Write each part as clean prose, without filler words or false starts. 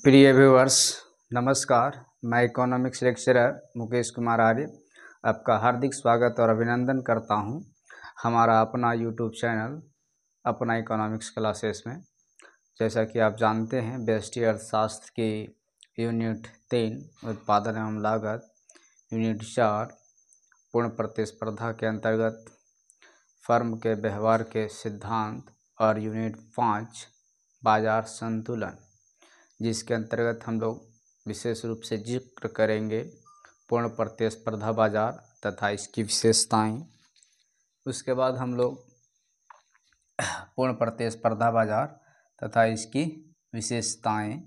प्रिय व्यूअर्स, नमस्कार। मैं इकोनॉमिक्स लेक्चरर मुकेश कुमार आर्य आपका हार्दिक स्वागत और अभिनंदन करता हूं हमारा अपना यूट्यूब चैनल अपना इकोनॉमिक्स क्लासेस में। जैसा कि आप जानते हैं, व्यष्टि अर्थशास्त्र की यूनिट 3 उत्पादन एवं लागत, यूनिट 4 पूर्ण प्रतिस्पर्धा के अंतर्गत फर्म के व्यवहार के सिद्धांत और यूनिट 5 बाजार संतुलन, जिसके अंतर्गत हम लोग विशेष रूप से जिक्र करेंगे पूर्ण प्रतिस्पर्धा बाजार तथा इसकी विशेषताएं। उसके बाद हम लोग पूर्ण प्रतिस्पर्धा बाजार तथा इसकी विशेषताएं,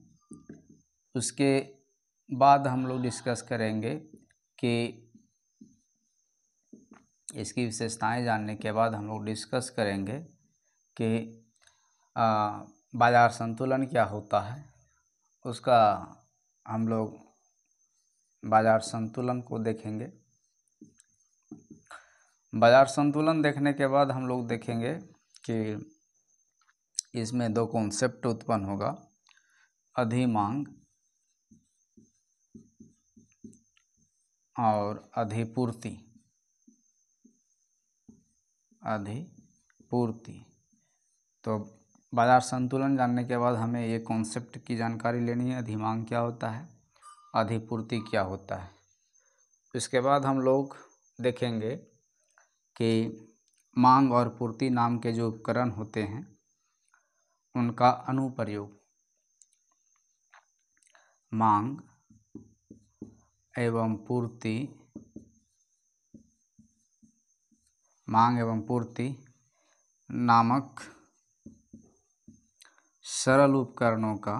उसके बाद हम लोग डिस्कस करेंगे कि इसकी विशेषताएं जानने के बाद हम लोग डिस्कस करेंगे कि बाजार संतुलन क्या होता है। उसका हम लोग बाजार संतुलन को देखेंगे। बाजार संतुलन देखने के बाद हम लोग देखेंगे कि इसमें दो कॉन्सेप्ट उत्पन्न होगा, अधिमांग और अधिपूर्ति। तो बाजार संतुलन जानने के बाद हमें ये कॉन्सेप्ट की जानकारी लेनी है, अधिमांग क्या होता है, अधिपूर्ति क्या होता है। इसके बाद हम लोग देखेंगे कि मांग और पूर्ति नाम के जो उपकरण होते हैं उनका अनुप्रयोग, मांग एवं पूर्ति नामक सरल उपकरणों का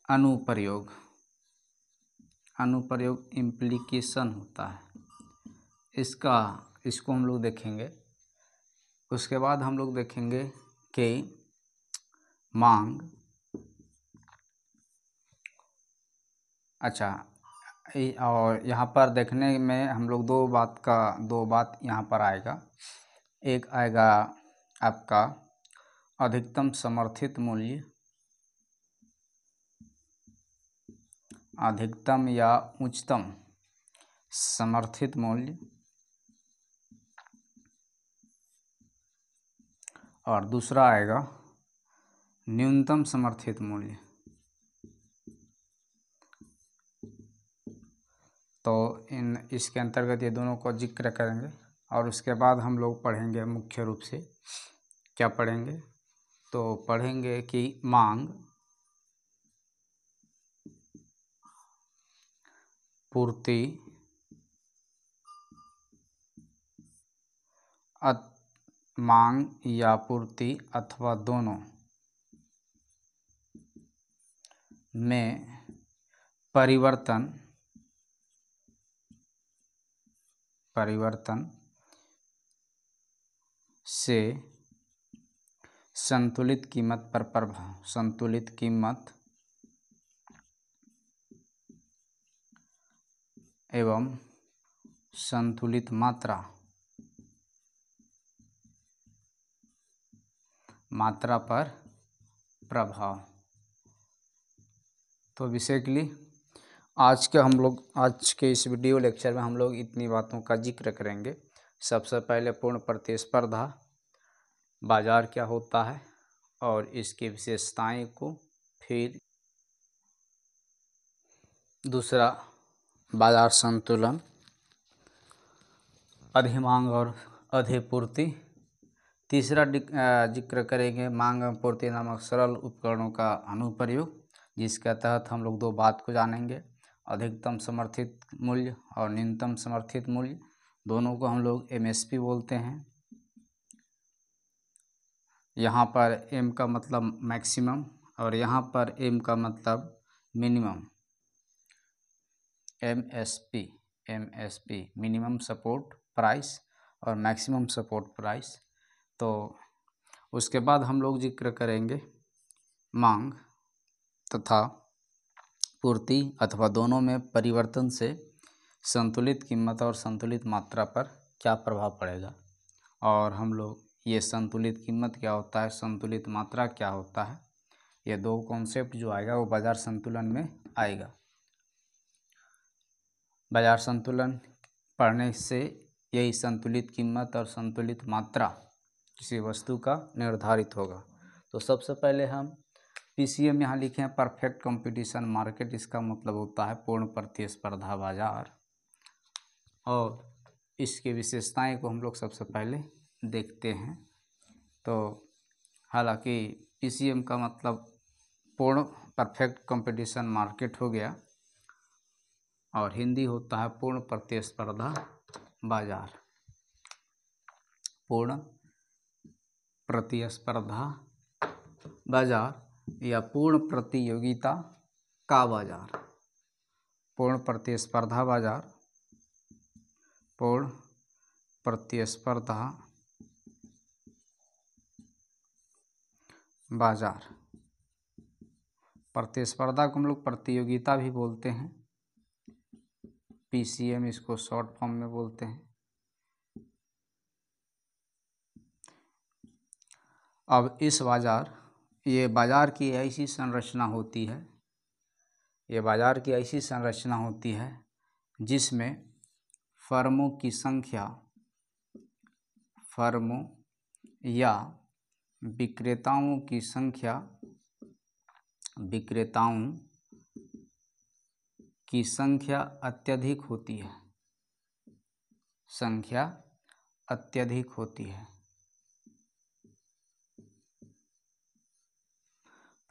अनुप्रयोग इम्प्लीकेशन होता है। इसको हम लोग देखेंगे। उसके बाद हम लोग देखेंगे कि मांग, और यहाँ पर देखने में हम लोग दो बात यहाँ पर आएगा। एक आएगा आपका अधिकतम समर्थित मूल्य, अधिकतम या उच्चतम समर्थित मूल्य, और दूसरा आएगा न्यूनतम समर्थित मूल्य। तो इसके अंतर्गत ये दोनों को जिक्र करेंगे। और उसके बाद हम लोग पढ़ेंगे, मुख्य रूप से क्या पढ़ेंगे, तो पढ़ेंगे कि मांग, पूर्ति, मांग या पूर्ति अथवा दोनों में परिवर्तन से संतुलित कीमत पर प्रभाव, संतुलित कीमत एवं संतुलित मात्रा पर प्रभाव। तो बेसिकली आज के इस वीडियो लेक्चर में हम लोग इतनी बातों का जिक्र करेंगे। सबसे पहले पूर्ण प्रतिस्पर्धा बाजार क्या होता है और इसकी विशेषताएं को, फिर दूसरा बाजार संतुलन, अधिमांग और अधिपूर्ति, तीसरा जिक्र करेंगे मांग एवं पूर्ति नामक सरल उपकरणों का अनुप्रयोग, जिसके तहत हम लोग दो बात को जानेंगे, अधिकतम समर्थित मूल्य और न्यूनतम समर्थित मूल्य। दोनों को हम लोग MSP बोलते हैं। यहाँ पर M का मतलब मैक्सिमम और यहाँ पर M का मतलब minimum. MSP minimum support price और मैक्सिमम सपोर्ट प्राइस। तो उसके बाद हम लोग जिक्र करेंगे मांग तथा पूर्ति अथवा दोनों में परिवर्तन से संतुलित कीमत और संतुलित मात्रा पर क्या प्रभाव पड़ेगा, और हम लोग ये संतुलित कीमत क्या होता है, संतुलित मात्रा क्या होता है, ये दो कॉन्सेप्ट जो आएगा वो बाजार संतुलन में आएगा। बाजार संतुलन पढ़ने से यही संतुलित कीमत और संतुलित मात्रा किसी वस्तु का निर्धारित होगा। तो सबसे पहले हम पीसीएम यहाँ लिखे हैं, परफेक्ट कंपटीशन मार्केट। इसका मतलब होता है पूर्ण प्रतिस्पर्धा बाजार, और इसकी विशेषताएं को हम लोग सबसे पहले देखते हैं। तो हालांकि पीसीएम का मतलब पूर्ण परफेक्ट कंपटीशन मार्केट हो गया, और हिंदी होता है पूर्ण प्रतिस्पर्धा बाजार। पूर्ण प्रतिस्पर्धा बाजार या पूर्ण प्रतियोगिता का बाजार। पूर्ण प्रतिस्पर्धा बाजार, पूर्ण प्रतिस्पर्धा बाजार। प्रतिस्पर्धा को हम लोग प्रतियोगिता भी बोलते हैं, पीसीएम इसको शॉर्ट फॉर्म में बोलते हैं। अब इस ये बाजार की ऐसी संरचना होती है, ये बाजार की ऐसी संरचना होती है जिसमें फर्मों की संख्या, फर्मों या विक्रेताओं की संख्या, विक्रेताओं की संख्या अत्यधिक होती है, संख्या अत्यधिक होती है।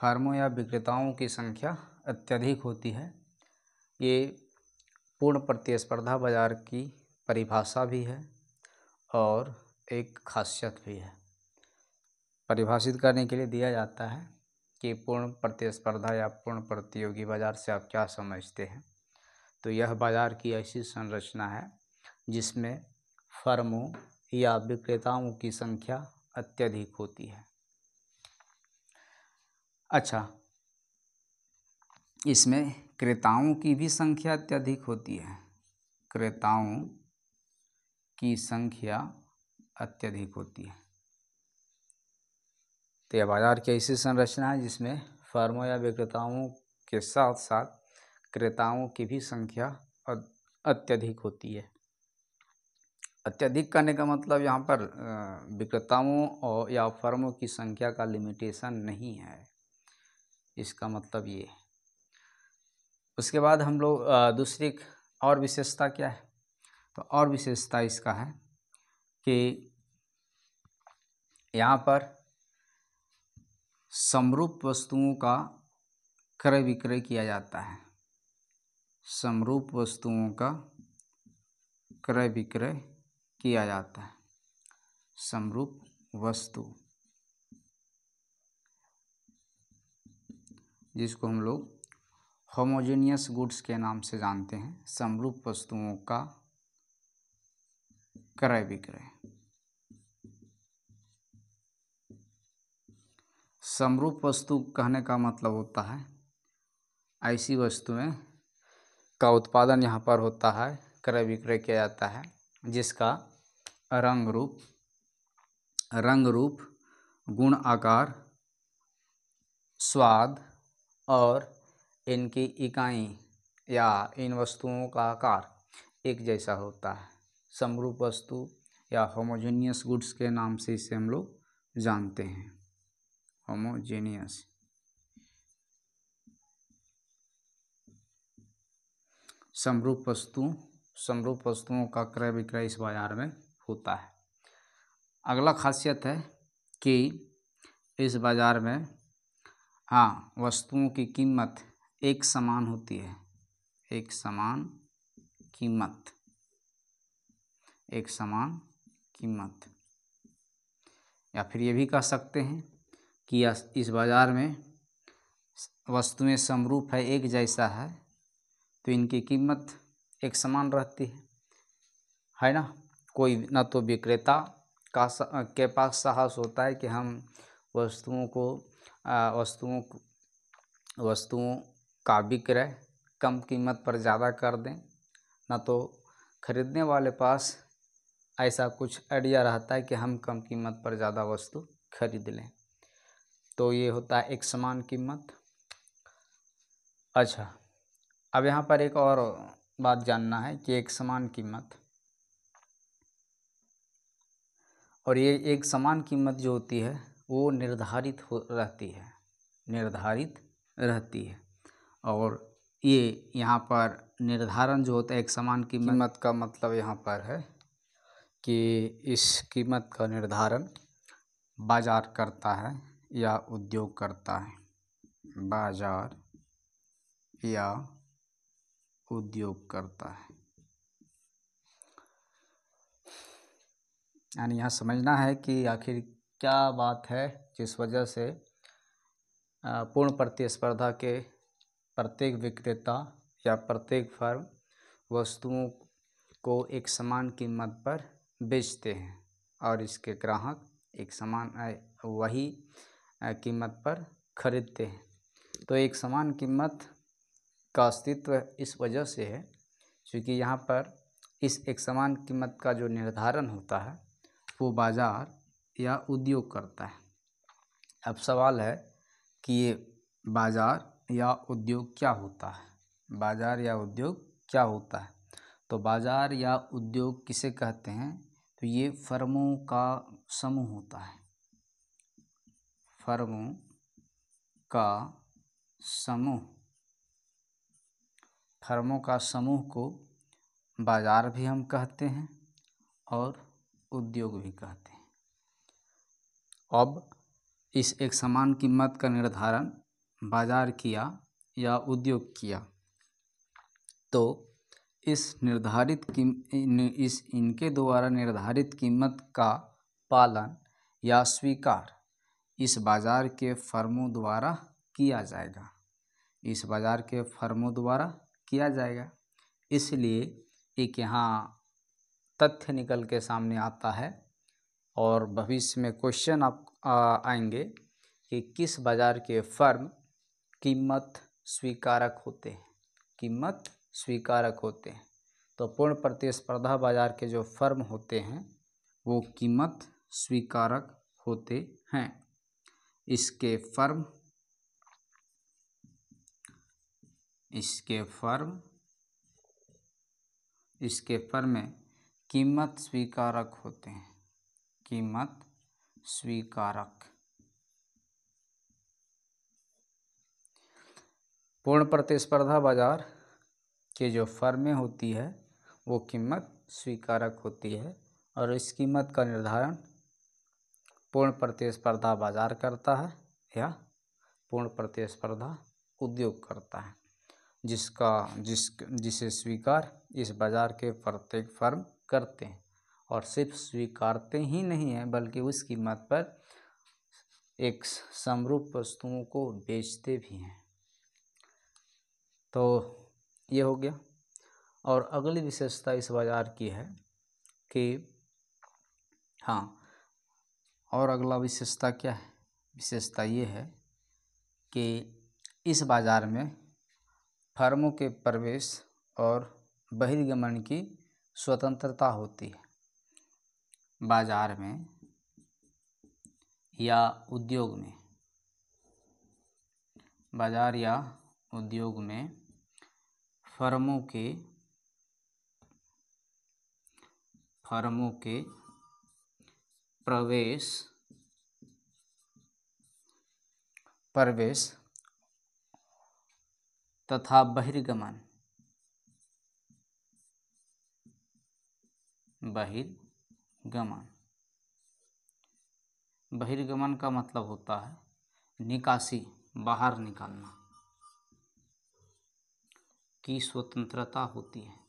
फर्मों या विक्रेताओं की संख्या अत्यधिक होती है। ये पूर्ण प्रतिस्पर्धा बाजार की परिभाषा भी है और एक खासियत भी है। परिभाषित करने के लिए दिया जाता है कि पूर्ण प्रतिस्पर्धा या पूर्ण प्रतियोगी बाजार से आप क्या समझते हैं। तो यह बाजार की ऐसी संरचना है जिसमें फर्मों या विक्रेताओं की संख्या अत्यधिक होती है। अच्छा, इसमें क्रेताओं की भी संख्या अत्यधिक होती है, क्रेताओं की संख्या अत्यधिक होती है। तो यह बाजार की ऐसी संरचना है जिसमें फर्मों या विक्रेताओं के साथ साथ क्रेताओं की भी संख्या अत्यधिक होती है। अत्यधिक करने का मतलब यहाँ पर विक्रेताओं और या फर्मों की संख्या का लिमिटेशन नहीं है, इसका मतलब ये है। उसके बाद हम लोग दूसरी और विशेषता क्या है, तो और विशेषता इसका है कि यहाँ पर समरूप वस्तुओं का क्रय विक्रय किया जाता है, समरूप वस्तुओं का क्रय विक्रय किया जाता है। समरूप वस्तु, जिसको हम लोग होमोजेनियस गुड्स के नाम से जानते हैं, समरूप वस्तुओं का क्रय विक्रय। समरूप वस्तु कहने का मतलब होता है ऐसी वस्तुएं का उत्पादन यहाँ पर होता है, क्रय विक्रय किया जाता है, जिसका रंग रूप, गुण, आकार, स्वाद और इनकी इकाई या इन वस्तुओं का आकार एक जैसा होता है। समरूप वस्तु या होमोजेनियस गुड्स के नाम से इसे हम लोग जानते हैं, होमोजेनियस। समरूप वस्तुओं का क्रय विक्रय इस बाजार में होता है। अगला खासियत है कि इस बाजार में वस्तुओं की कीमत एक समान होती है, एक समान कीमत, या फिर ये भी कह सकते हैं कि इस बाजार में वस्तुएं समरूप है, एक जैसा है, तो इनकी कीमत एक समान रहती है ना। कोई ना तो विक्रेता के पास साहस होता है कि हम वस्तुओं का विक्रय कम कीमत पर ज़्यादा कर दें, ना तो खरीदने वाले पास ऐसा कुछ आइडिया रहता है कि हम कम कीमत पर ज़्यादा वस्तु खरीद लें। तो ये होता है एक समान कीमत। अच्छा, अब यहाँ पर एक और बात जानना है कि एक समान कीमत और ये एक समान कीमत जो होती है वो निर्धारित रहती है। और ये यहाँ पर निर्धारण जो होता है एक समान कीमत का मतलब यहाँ पर है कि इस कीमत का निर्धारण बाजार करता है या उद्योग करता है। बाजार या उद्योग करता है। यानी यहाँ समझना है कि आखिर क्या बात है जिस वजह से पूर्ण प्रतिस्पर्धा के प्रत्येक विक्रेता या प्रत्येक फर्म वस्तुओं को एक समान कीमत पर बेचते हैं और इसके ग्राहक एक समान वही कीमत पर खरीदते हैं। तो एक समान कीमत का अस्तित्व इस वजह से है क्योंकि यहाँ पर इस एक समान कीमत का जो निर्धारण होता है वो बाजार या उद्योग करता है। अब सवाल है कि ये बाजार या उद्योग क्या होता है? बाजार या उद्योग क्या होता है? तो बाजार या उद्योग किसे कहते हैं? तो ये फर्मों का समूह होता है। फर्मों का समूह, फर्मों का समूह को बाजार भी हम कहते हैं और उद्योग भी कहते हैं। अब इस एक समान कीमत का निर्धारण बाजार किया या उद्योग किया तो इनके द्वारा निर्धारित कीमत का पालन या स्वीकार इस बाजार के फर्मों द्वारा किया जाएगा। इस बाजार के फर्मों द्वारा किया जाएगा। इसलिए एक यहाँ तथ्य निकल के सामने आता है और भविष्य में क्वेश्चन आएंगे कि किस बाजार के फर्म कीमत स्वीकारक होते हैं। कीमत स्वीकारक होते हैं। तो पूर्ण प्रतिस्पर्धा बाजार के जो फर्म होते हैं वो कीमत स्वीकारक होते हैं। इसके फर्म में कीमत स्वीकारक होते हैं। कीमत स्वीकारक। पूर्ण प्रतिस्पर्धा बाजार के जो फर्में होती है वो कीमत स्वीकारक होती है और इस कीमत का निर्धारण पूर्ण प्रतिस्पर्धा बाजार करता है या पूर्ण प्रतिस्पर्धा उद्योग करता है, जिसे स्वीकार इस बाजार के प्रत्येक फर्म करते हैं और सिर्फ स्वीकारते ही नहीं हैं बल्कि उस कीमत पर एक समरूप वस्तुओं को बेचते भी हैं। तो ये हो गया। और अगली विशेषता इस बाजार की है कि और अगला विशेषता क्या है? विशेषता ये है कि इस बाजार में फर्मों के प्रवेश और बहिर्गमन की स्वतंत्रता होती है। बाजार में या उद्योग में, बाजार या उद्योग में फर्मों के प्रवेश तथा बहिर्गमन बहिर्गमन का मतलब होता है निकासी, बाहर निकालना की स्वतंत्रता होती है।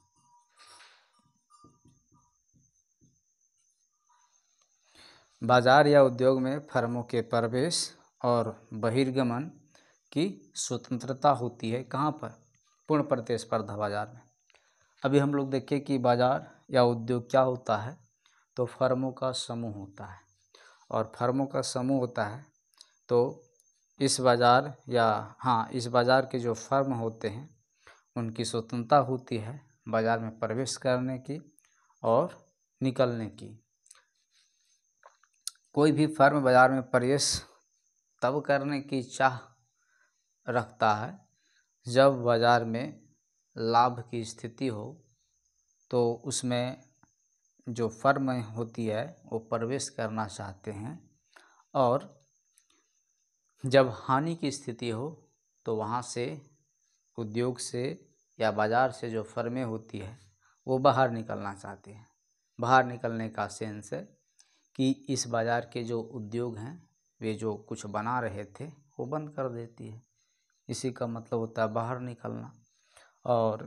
बाजार या उद्योग में फर्मों के प्रवेश और बहिर्गमन की स्वतंत्रता होती है। कहाँ पर? पूर्ण प्रतिस्पर्धा बाजार में। अभी हम लोग देखें कि बाजार या उद्योग क्या होता है, तो फर्मों का समूह होता है और फर्मों का समूह होता है तो इस बाजार के जो फर्म होते हैं उनकी स्वतंत्रता होती है बाजार में प्रवेश करने की और निकलने की। कोई भी फर्म बाजार में प्रवेश तब करने की चाह रखता है जब बाजार में लाभ की स्थिति हो, तो उसमें जो फर्म होती है वो प्रवेश करना चाहते हैं, और जब हानि की स्थिति हो तो वहाँ से, उद्योग से या बाज़ार से जो फर्में होती है वो बाहर निकलना चाहते हैं। बाहर निकलने का सेंस है कि इस बाज़ार के जो उद्योग हैं वे जो कुछ बना रहे थे वो बंद कर देती है। इसी का मतलब होता है बाहर निकलना। और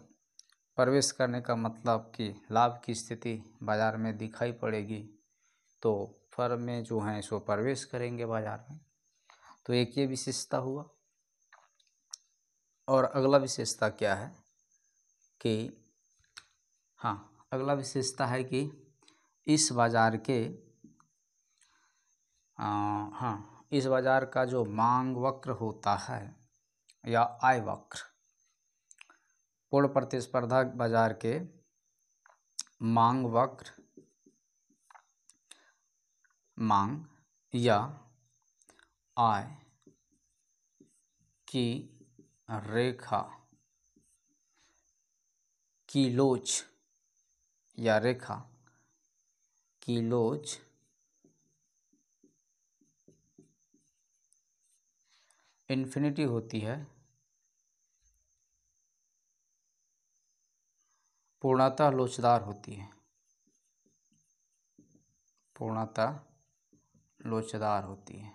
प्रवेश करने का मतलब कि लाभ की स्थिति बाज़ार में दिखाई पड़ेगी तो फर्में जो हैं सो प्रवेश करेंगे बाज़ार में। तो एक ये विशेषता हुआ। और अगला विशेषता क्या है कि अगला विशेषता है कि इस बाज़ार के इस बाज़ार का जो मांग वक्र होता है या आय वक्र, पूर्ण प्रतिस्पर्धा बाज़ार के मांग वक्र, मांग या आय की रेखा की लोच या रेखा की लोच इन्फिनिटी होती है, पूर्णतः लोचदार होती है, पूर्णतः लोचदार होती है।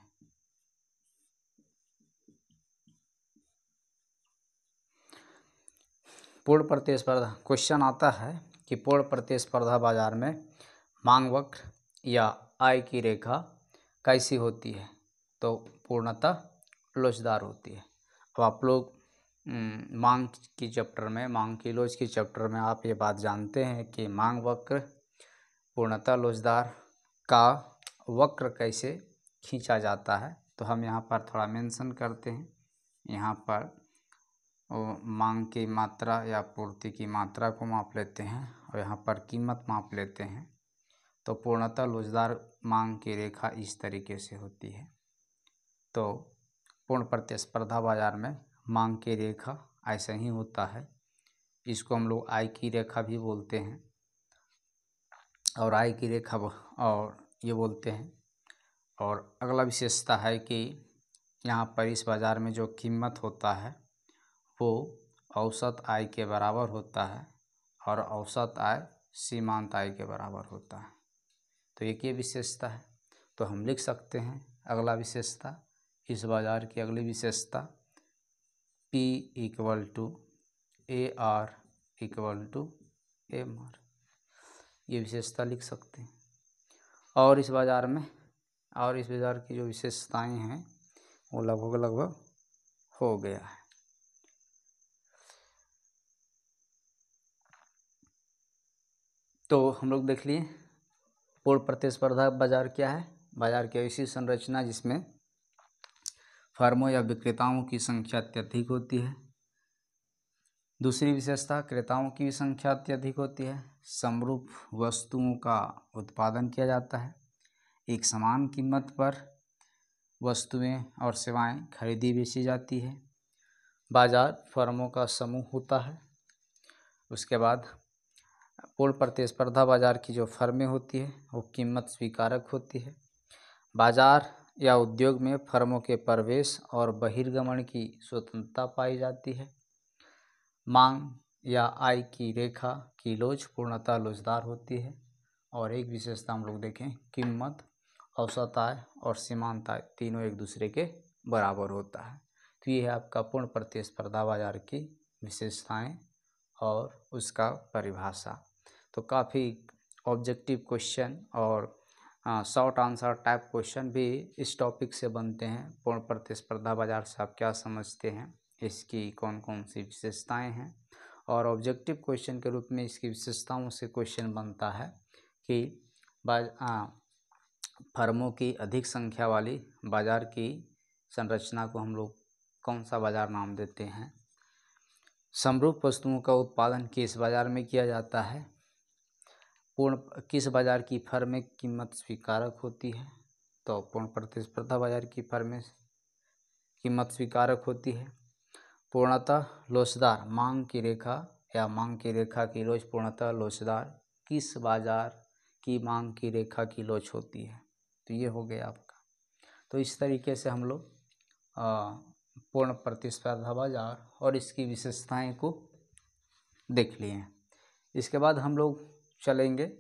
पूर्ण प्रतिस्पर्धा, क्वेश्चन आता है कि पूर्ण प्रतिस्पर्धा बाजार में मांग वक्र या आय की रेखा कैसी होती है, तो पूर्णतः लोचदार होती है। अब आप लोग मांग की चैप्टर में, मांग की लोच की चैप्टर में आप ये बात जानते हैं कि मांग वक्र पूर्णतः लोचदार का वक्र कैसे खींचा जाता है। तो हम यहाँ पर थोड़ा मेंशन करते हैं। यहाँ पर मांग की मात्रा या पूर्ति की मात्रा को माप लेते हैं और यहाँ पर कीमत माप लेते हैं। तो पूर्णतः लोचदार मांग की रेखा इस तरीके से होती है। तो पूर्ण प्रतिस्पर्धा बाजार में मांग की रेखा ऐसा ही होता है। इसको हम लोग आय की रेखा भी बोलते हैं और आय की रेखा और ये बोलते हैं। और अगला विशेषता है कि यहाँ पर इस बाज़ार में जो कीमत होता है वो औसत आय के बराबर होता है और औसत आय सीमांत आय के बराबर होता है। तो एक ये विशेषता है। तो हम लिख सकते हैं अगला विशेषता, इस बाज़ार की अगली विशेषता P = AR = MR, ये विशेषता लिख सकते हैं। और इस बाज़ार की जो विशेषताएं हैं वो लगभग हो गया है। तो हम लोग देख लिए पूर्ण प्रतिस्पर्धा बाजार क्या है। बाजार की ऐसी संरचना जिसमें फर्मों या विक्रेताओं की संख्या अत्यधिक होती है। दूसरी विशेषता, क्रेताओं की भी संख्या अत्यधिक होती है। समरूप वस्तुओं का उत्पादन किया जाता है। एक समान कीमत पर वस्तुएं और सेवाएं खरीदी बेची जाती है। बाजार फर्मों का समूह होता है। उसके बाद पूर्ण प्रतिस्पर्धा बाजार की जो फर्में होती है वो कीमत स्वीकारक होती है। बाजार या उद्योग में फर्मों के प्रवेश और बहिर्गमन की स्वतंत्रता पाई जाती है। मांग या आय की रेखा की लोच पूर्णतः लोचदार होती है। और एक विशेषता हम लोग देखें, कीमत, औसत आय और सीमांत आय तीनों एक दूसरे के बराबर होता है। तो ये है आपका पूर्ण प्रतिस्पर्धा बाजार की विशेषताएं और उसका परिभाषा। तो काफ़ी ऑब्जेक्टिव क्वेश्चन और शॉर्ट आंसर टाइप क्वेश्चन भी इस टॉपिक से बनते हैं। पूर्ण प्रतिस्पर्धा बाजार से आप क्या समझते हैं, इसकी कौन कौन सी विशेषताएं हैं। और ऑब्जेक्टिव क्वेश्चन के रूप में इसकी विशेषताओं से क्वेश्चन बनता है कि फर्मों की अधिक संख्या वाली बाजार की संरचना को हम लोग कौन सा बाजार नाम देते हैं। समरूप वस्तुओं का उत्पादन किस बाजार में किया जाता है। किस बाजार की फर्म में कीमत स्वीकारक होती है? तो पूर्ण प्रतिस्पर्धा बाजार की फर्म में कीमत स्वीकारक होती है। पूर्णतः लोचदार मांग की रेखा या मांग की रेखा की लोच पूर्णतः लोचदार किस बाजार की मांग की रेखा की लोच होती है? तो ये हो गया आपका। तो इस तरीके से हम लोग पूर्ण प्रतिस्पर्धा बाजार और इसकी विशेषताएं को देख लिए हैं। इसके बाद हम लोग चलेंगे,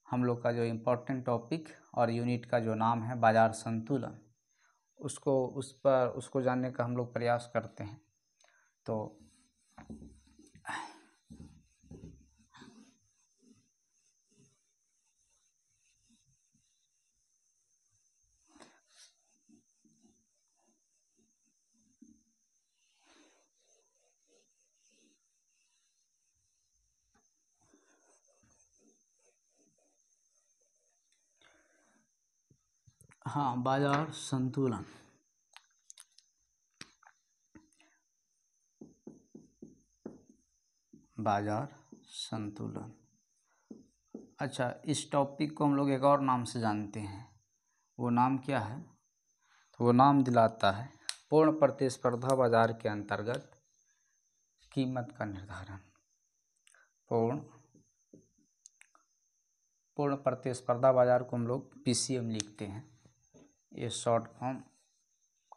हम लोग का जो इम्पोर्टेंट टॉपिक और यूनिट का जो नाम है बाजार संतुलन, उसको जानने का हम लोग प्रयास करते हैं। तो हाँ, बाजार संतुलन। बाजार संतुलन। अच्छा, इस टॉपिक को हम लोग एक और नाम से जानते हैं, वो नाम क्या है? तो वो नाम दिलाता है पूर्ण प्रतिस्पर्धा बाजार के अंतर्गत कीमत का निर्धारण। पूर्ण प्रतिस्पर्धा बाजार को हम लोग PCM लिखते हैं। ये शॉर्ट फॉर्म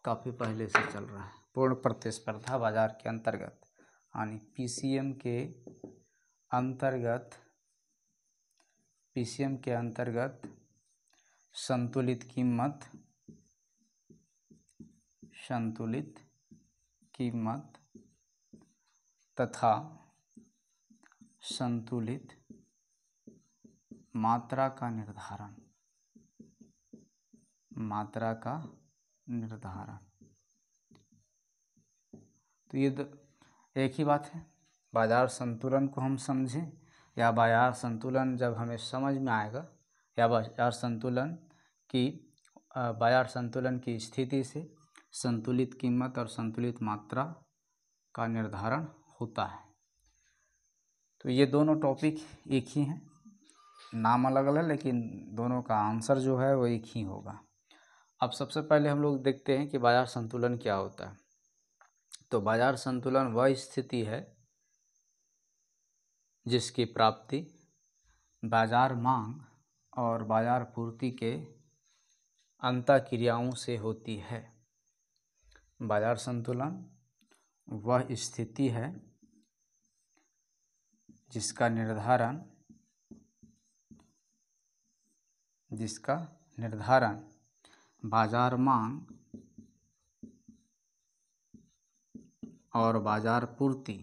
काफ़ी पहले से चल रहा है। पूर्ण प्रतिस्पर्धा बाजार के अंतर्गत यानी PCM के अंतर्गत संतुलित कीमत तथा संतुलित मात्रा का निर्धारण। तो ये एक ही बात है। बाजार संतुलन को हम समझें या बाजार संतुलन जब हमें समझ में आएगा या बाजार संतुलन की स्थिति से संतुलित कीमत और संतुलित मात्रा का निर्धारण होता है। तो ये दोनों टॉपिक एक ही हैं, नाम अलग अलग लेकिन दोनों का आंसर जो है वो एक ही होगा। अब सबसे पहले हम लोग देखते हैं कि बाजार संतुलन क्या होता है। तो बाजार संतुलन वह स्थिति है जिसकी प्राप्ति बाजार मांग और बाजार पूर्ति के अंतःक्रियाओं से होती है। बाजार संतुलन वह स्थिति है जिसका निर्धारण बाजार मांग और बाजार पूर्ति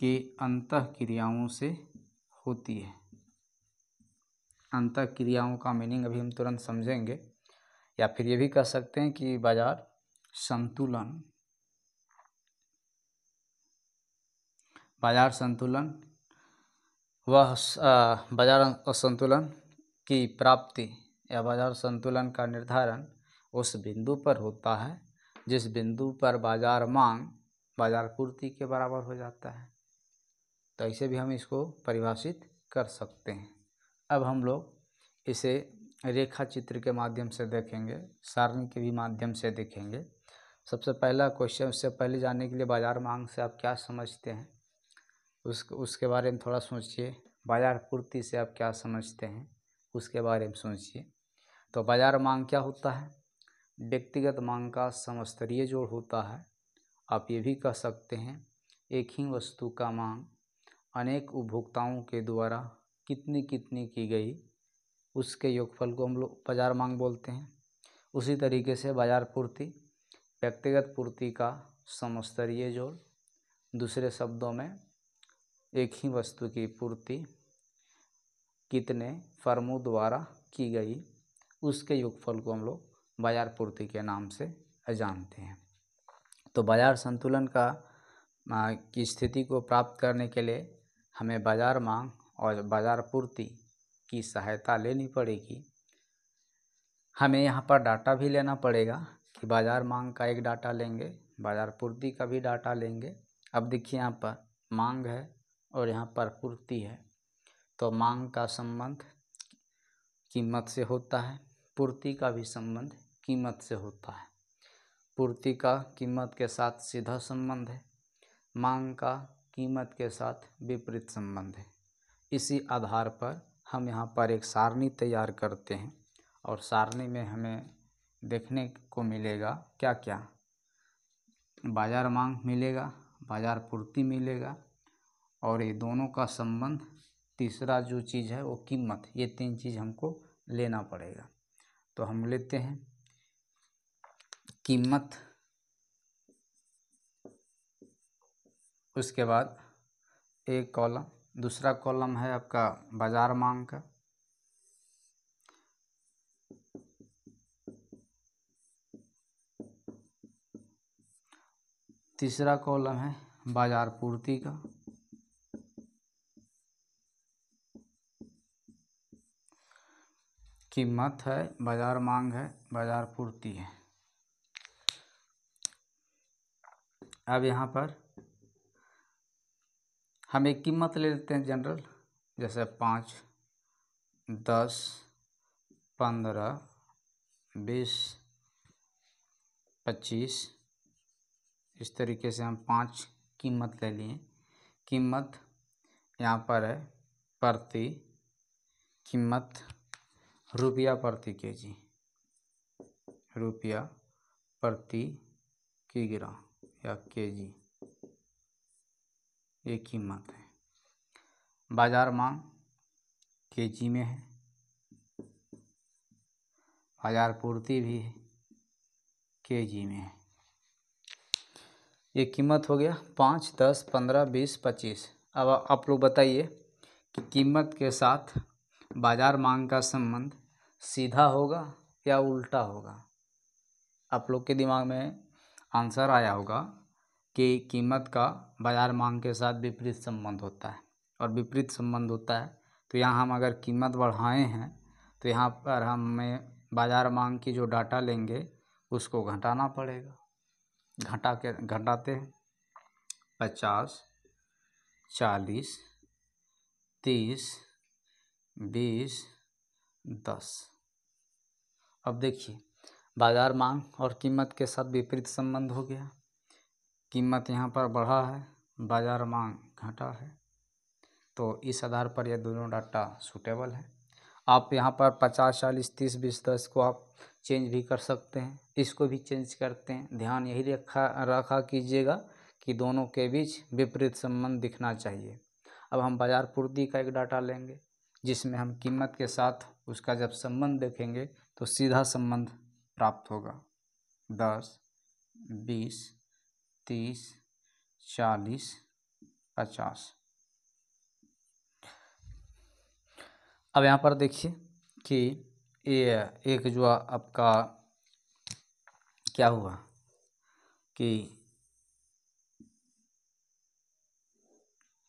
के अंतःक्रियाओं से होती है। अंतःक्रियाओं का मीनिंग अभी हम तुरंत समझेंगे, या फिर ये भी कह सकते हैं कि बाजार संतुलन बाजार संतुलन की प्राप्ति या बाजार संतुलन का निर्धारण उस बिंदु पर होता है जिस बिंदु पर बाजार मांग बाजार पूर्ति के बराबर हो जाता है। तो ऐसे भी हम इसको परिभाषित कर सकते हैं। अब हम लोग इसे रेखा चित्र के माध्यम से देखेंगे, सारणी के भी माध्यम से देखेंगे। सबसे पहला क्वेश्चन, उससे पहले जानने के लिए बाजार मांग से आप क्या समझते हैं उसके बारे में थोड़ा सोचिए। बाजार पूर्ति से आप क्या समझते हैं उसके बारे में सोचिए। तो बाजार मांग क्या होता है? व्यक्तिगत मांग का समस्तरीय जोड़ होता है। आप ये भी कह सकते हैं एक ही वस्तु का मांग अनेक उपभोक्ताओं के द्वारा कितनी की गई उसके योगफल को हम लोग बाजार मांग बोलते हैं। उसी तरीके से बाजार पूर्ति व्यक्तिगत पूर्ति का समस्तरीय जोड़, दूसरे शब्दों में एक ही वस्तु की पूर्ति कितने फर्मों द्वारा की गई उसके योगफल को हम लोग बाजार पूर्ति के नाम से जानते हैं। तो बाजार संतुलन की स्थिति को प्राप्त करने के लिए हमें बाजार मांग और बाजार पूर्ति की सहायता लेनी पड़ेगी। हमें यहाँ पर डाटा भी लेना पड़ेगा कि बाजार मांग का एक डाटा लेंगे, बाजार पूर्ति का भी डाटा लेंगे। अब देखिए यहाँ पर मांग है और यहाँ पर पूर्ति है, तो मांग का संबंध कीमत से होता है, पूर्ति का भी संबंध कीमत से होता है। पूर्ति का कीमत के साथ सीधा संबंध है, मांग का कीमत के साथ विपरीत संबंध है। इसी आधार पर हम यहाँ पर एक सारणी तैयार करते हैं और सारणी में हमें देखने को मिलेगा क्या क्या, बाज़ार मांग मिलेगा, बाज़ार पूर्ति मिलेगा, और ये दोनों का संबंध, तीसरा जो चीज़ है वो कीमत। ये तीन चीज़ हमको लेना पड़ेगा। तो हम लेते हैं कीमत, उसके बाद एक कॉलम, दूसरा कॉलम है आपका बाज़ार मांग का, तीसरा कॉलम है बाज़ार पूर्ति का, कीमत है, बाज़ार मांग है, बाज़ार पूर्ति है। अब यहाँ पर हम एक कीमत ले लेते हैं जनरल, जैसे 5, 10, 15, 20, 25, इस तरीके से हम 5 कीमत ले लिए। कीमत यहाँ पर है प्रति, कीमत रुपया प्रति केजी, रुपया प्रति किग्रा या केजी, ये कीमत है। बाज़ार मांग केजी में है, बाज़ार पूर्ति भी है, केजी में है। ये कीमत हो गया 5, 10, 15, 20, 25। अब आप लोग बताइए कि कीमत के साथ बाज़ार मांग का संबंध सीधा होगा या उल्टा होगा। आप लोग के दिमाग में आंसर आया होगा कि कीमत का बाज़ार मांग के साथ विपरीत संबंध होता है, और विपरीत संबंध होता है तो यहाँ हम अगर कीमत बढ़ाए हैं तो यहाँ पर हमें बाज़ार मांग की जो डाटा लेंगे उसको घटाना पड़ेगा। घटाते हैं 50, 40, 30, 20, 10। अब देखिए बाज़ार मांग और कीमत के साथ विपरीत संबंध हो गया। कीमत यहाँ पर बढ़ा है, बाज़ार मांग घटा है, तो इस आधार पर यह दोनों डाटा सूटेबल है। आप यहाँ पर 50, 40, 30, 20, 10 को आप चेंज भी कर सकते हैं, इसको भी चेंज करते हैं। ध्यान यही रखा कीजिएगा कि दोनों के बीच विपरीत संबंध दिखना चाहिए। अब हम बाज़ार पूर्ति का एक डाटा लेंगे जिसमें हम कीमत के साथ उसका जब संबंध देखेंगे तो सीधा संबंध प्राप्त होगा। 10, 20, 30, 40, 50। अब यहाँ पर देखिए कि ये एक जो आपका क्या हुआ कि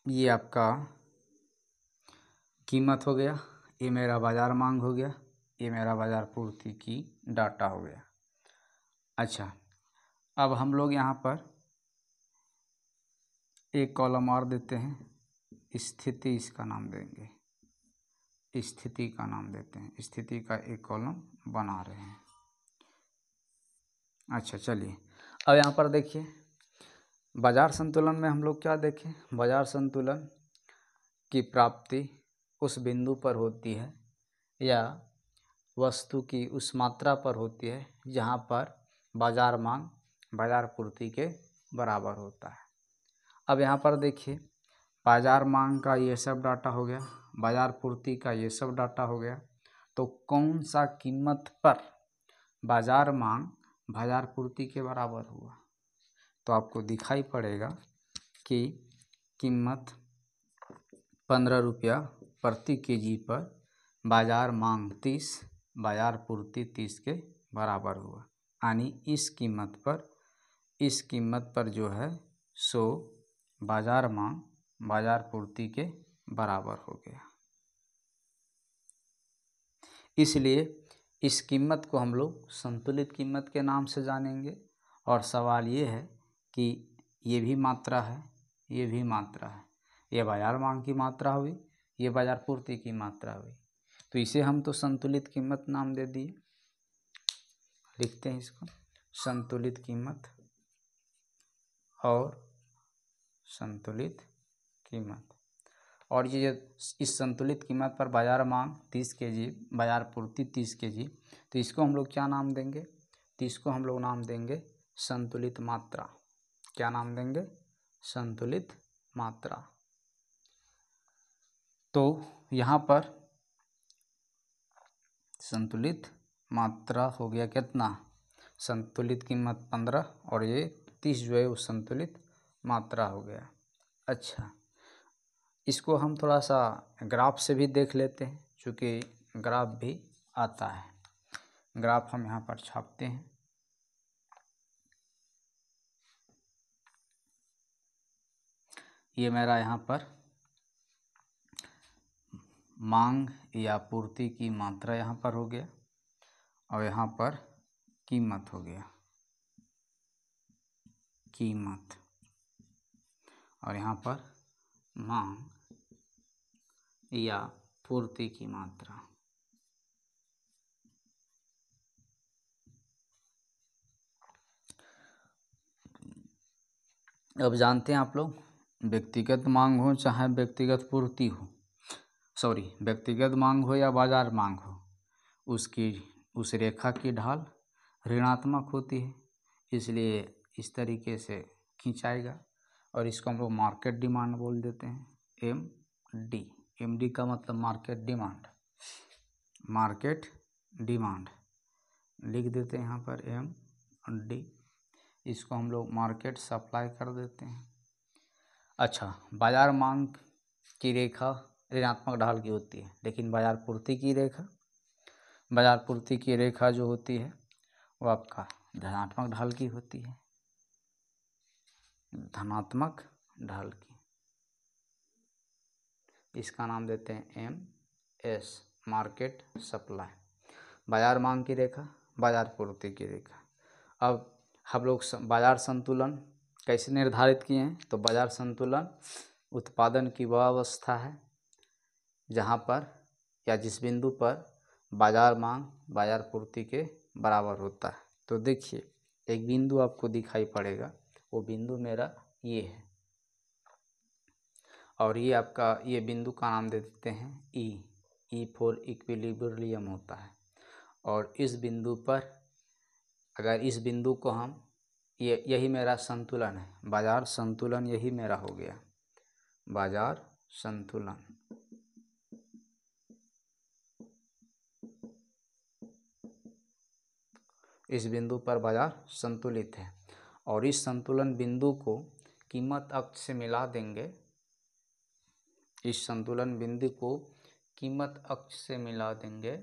ये आपका कीमत हो गया, ये मेरा बाज़ार मांग हो गया, ये मेरा बाज़ार पूर्ति की डाटा हो गया। अच्छा, अब हम लोग यहाँ पर एक कॉलम और देते हैं, स्थिति इसका नाम देंगे, स्थिति का नाम देते हैं, स्थिति का एक कॉलम बना रहे हैं। अच्छा चलिए, अब यहाँ पर देखिए बाज़ार संतुलन में हम लोग क्या देखें, बाज़ार संतुलन की प्राप्ति उस बिंदु पर होती है या वस्तु की उस मात्रा पर होती है जहाँ पर बाज़ार मांग बाज़ार पूर्ति के बराबर होता है। अब यहाँ पर देखिए बाज़ार मांग का ये सब डाटा हो गया, बाज़ार पूर्ति का ये सब डाटा हो गया, तो कौन सा कीमत पर बाज़ार मांग बाज़ार पूर्ति के बराबर हुआ, तो आपको दिखाई पड़ेगा कि कीमत 15 रुपया प्रति केजी पर बाज़ार मांग 30, बाज़ार पूर्ति 30 के बराबर हुआ। यानी इस कीमत पर जो है सो बाज़ार मांग बाज़ार पूर्ति के बराबर हो गया। इसलिए इस कीमत को हम लोग संतुलित कीमत के नाम से जानेंगे। और सवाल ये है कि ये भी मात्रा है, ये भी मात्रा है, ये बाजार मांग की मात्रा हुई, ये बाजार पूर्ति की मात्रा हुई। तो इसे हम तो संतुलित कीमत नाम दे दिए। लिखते हैं इसको, संतुलित कीमत और संतुलित कीमत। और ये इस संतुलित कीमत पर बाजार मांग 30 kg, बाजार पूर्ति 30 kg, तो इसको हम लोग क्या नाम देंगे? तो इसको हम लोग नाम देंगे संतुलित मात्रा। क्या नाम देंगे? संतुलित मात्रा। तो यहाँ पर संतुलित मात्रा हो गया कितना? संतुलित कीमत 15 और ये 30 जो है वो संतुलित मात्रा हो गया। अच्छा, इसको हम थोड़ा सा ग्राफ से भी देख लेते हैं, चूँकि ग्राफ भी आता है। ग्राफ हम यहाँ पर छापते हैं। ये मेरा यहाँ पर मांग या पूर्ति की मात्रा यहाँ पर हो गया और यहाँ पर कीमत हो गया, कीमत, और यहाँ पर मांग या पूर्ति की मात्रा। अब जानते हैं आप लोग, व्यक्तिगत मांग हो चाहे व्यक्तिगत पूर्ति हो, व्यक्तिगत मांग हो या बाजार मांग हो, उस रेखा की ढाल ऋणात्मक होती है, इसलिए इस तरीके से खिंचाएगा और इसको हम लोग मार्केट डिमांड बोल देते हैं, MD। MD का मतलब मार्केट डिमांड, मार्केट डिमांड लिख देते हैं यहाँ पर MD। इसको हम लोग मार्केट सप्लाई कर देते हैं। अच्छा, बाजार मांग की रेखा ऋणात्मक ढाल की होती है, लेकिन बाजार पूर्ति की रेखा जो होती है वो आपका धनात्मक ढाल की होती है, धनात्मक ढाल की। इसका नाम देते हैं MS, मार्केट सप्लाई। बाजार मांग की रेखा, बाजार पूर्ति की रेखा। अब हम लोग बाजार संतुलन कैसे निर्धारित किए हैं? तो बाजार संतुलन उत्पादन की वह अवस्था है जहाँ पर या जिस बिंदु पर बाजार मांग बाजार पूर्ति के बराबर होता है। तो देखिए, एक बिंदु आपको दिखाई पड़ेगा, वो बिंदु मेरा ये है और ये आपका ये बिंदु का नाम दे देते हैं E फॉर इक्विलिब्रियम होता है। और इस बिंदु पर अगर इस बिंदु को हम यही मेरा संतुलन है, बाजार संतुलन यही मेरा हो गया, बाजार संतुलन। इस बिंदु पर बाजार संतुलित है और इस संतुलन बिंदु को कीमत अक्ष से मिला देंगे, इस संतुलन बिंदु को कीमत अक्ष से मिला देंगे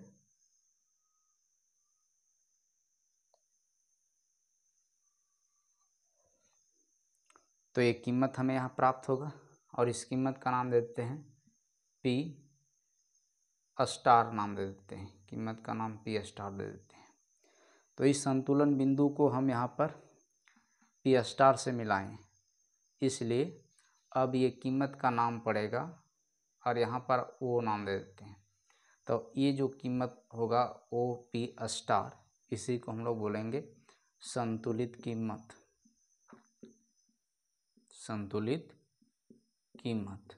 तो एक कीमत हमें यहाँ प्राप्त होगा और इस कीमत का नाम देते हैं P स्टार नाम दे देते हैं, कीमत का नाम P स्टार दे देते हैं। तो इस संतुलन बिंदु को हम यहाँ पर P स्टार से मिलाएं, इसलिए अब ये कीमत का नाम पड़ेगा और यहाँ पर O नाम दे देते हैं। तो ये जो कीमत होगा OP स्टार, इसी को हम लोग बोलेंगे संतुलित कीमत, संतुलित कीमत।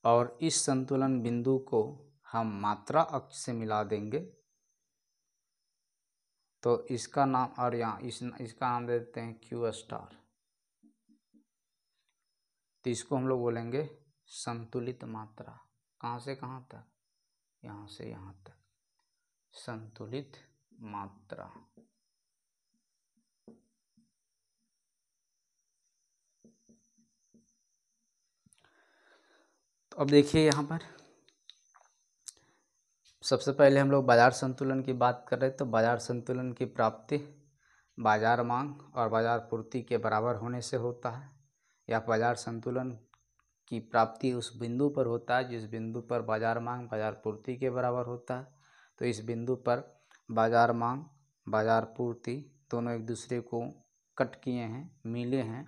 और इस संतुलन बिंदु को हम मात्रा अक्ष से मिला देंगे तो इसका नाम, और यहाँ इसका नाम दे देते हैं Q स्टार। तो इसको हम लोग बोलेंगे संतुलित मात्रा। कहाँ से कहाँ तक? यहाँ से यहाँ तक, संतुलित मात्रा। तो अब देखिए यहाँ पर सबसे पहले हम लोग बाजार संतुलन की बात कर रहे हैं। तो बाजार संतुलन की प्राप्ति बाजार मांग और बाजार पूर्ति के बराबर होने से होता है, या बाजार संतुलन की प्राप्ति उस बिंदु पर होता है जिस बिंदु पर बाजार मांग बाजार पूर्ति के बराबर होता है। तो इस बिंदु पर बाजार मांग बाजार पूर्ति दोनों एक दूसरे को कट किए हैं, मिले हैं,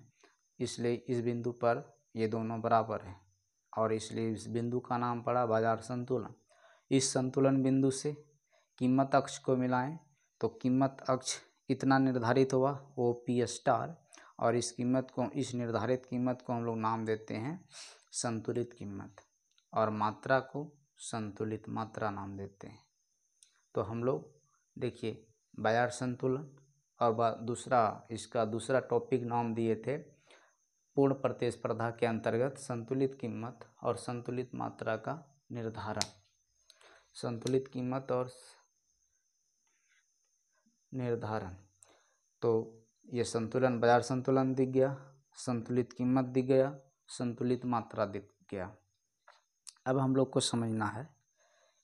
इसलिए इस बिंदु पर ये दोनों बराबर है और इसलिए इस बिंदु का नाम पड़ा बाजार संतुलन। इस संतुलन बिंदु से कीमत अक्ष को मिलाएं तो कीमत अक्ष इतना निर्धारित हुआ ओ पी स्टार, और इस निर्धारित कीमत को हम लोग नाम देते हैं संतुलित कीमत, और मात्रा को संतुलित मात्रा नाम देते हैं। तो हम लोग देखिए बाजार संतुलन और इसका दूसरा टॉपिक नाम दिए थे पूर्ण प्रतिस्पर्धा के अंतर्गत संतुलित कीमत और संतुलित मात्रा का निर्धारण। संतुलित कीमत और निर्धारण, तो ये संतुलन बाजार संतुलन दिख गया, संतुलित कीमत दिख गया, संतुलित मात्रा दिख गया। अब हम लोग को समझना है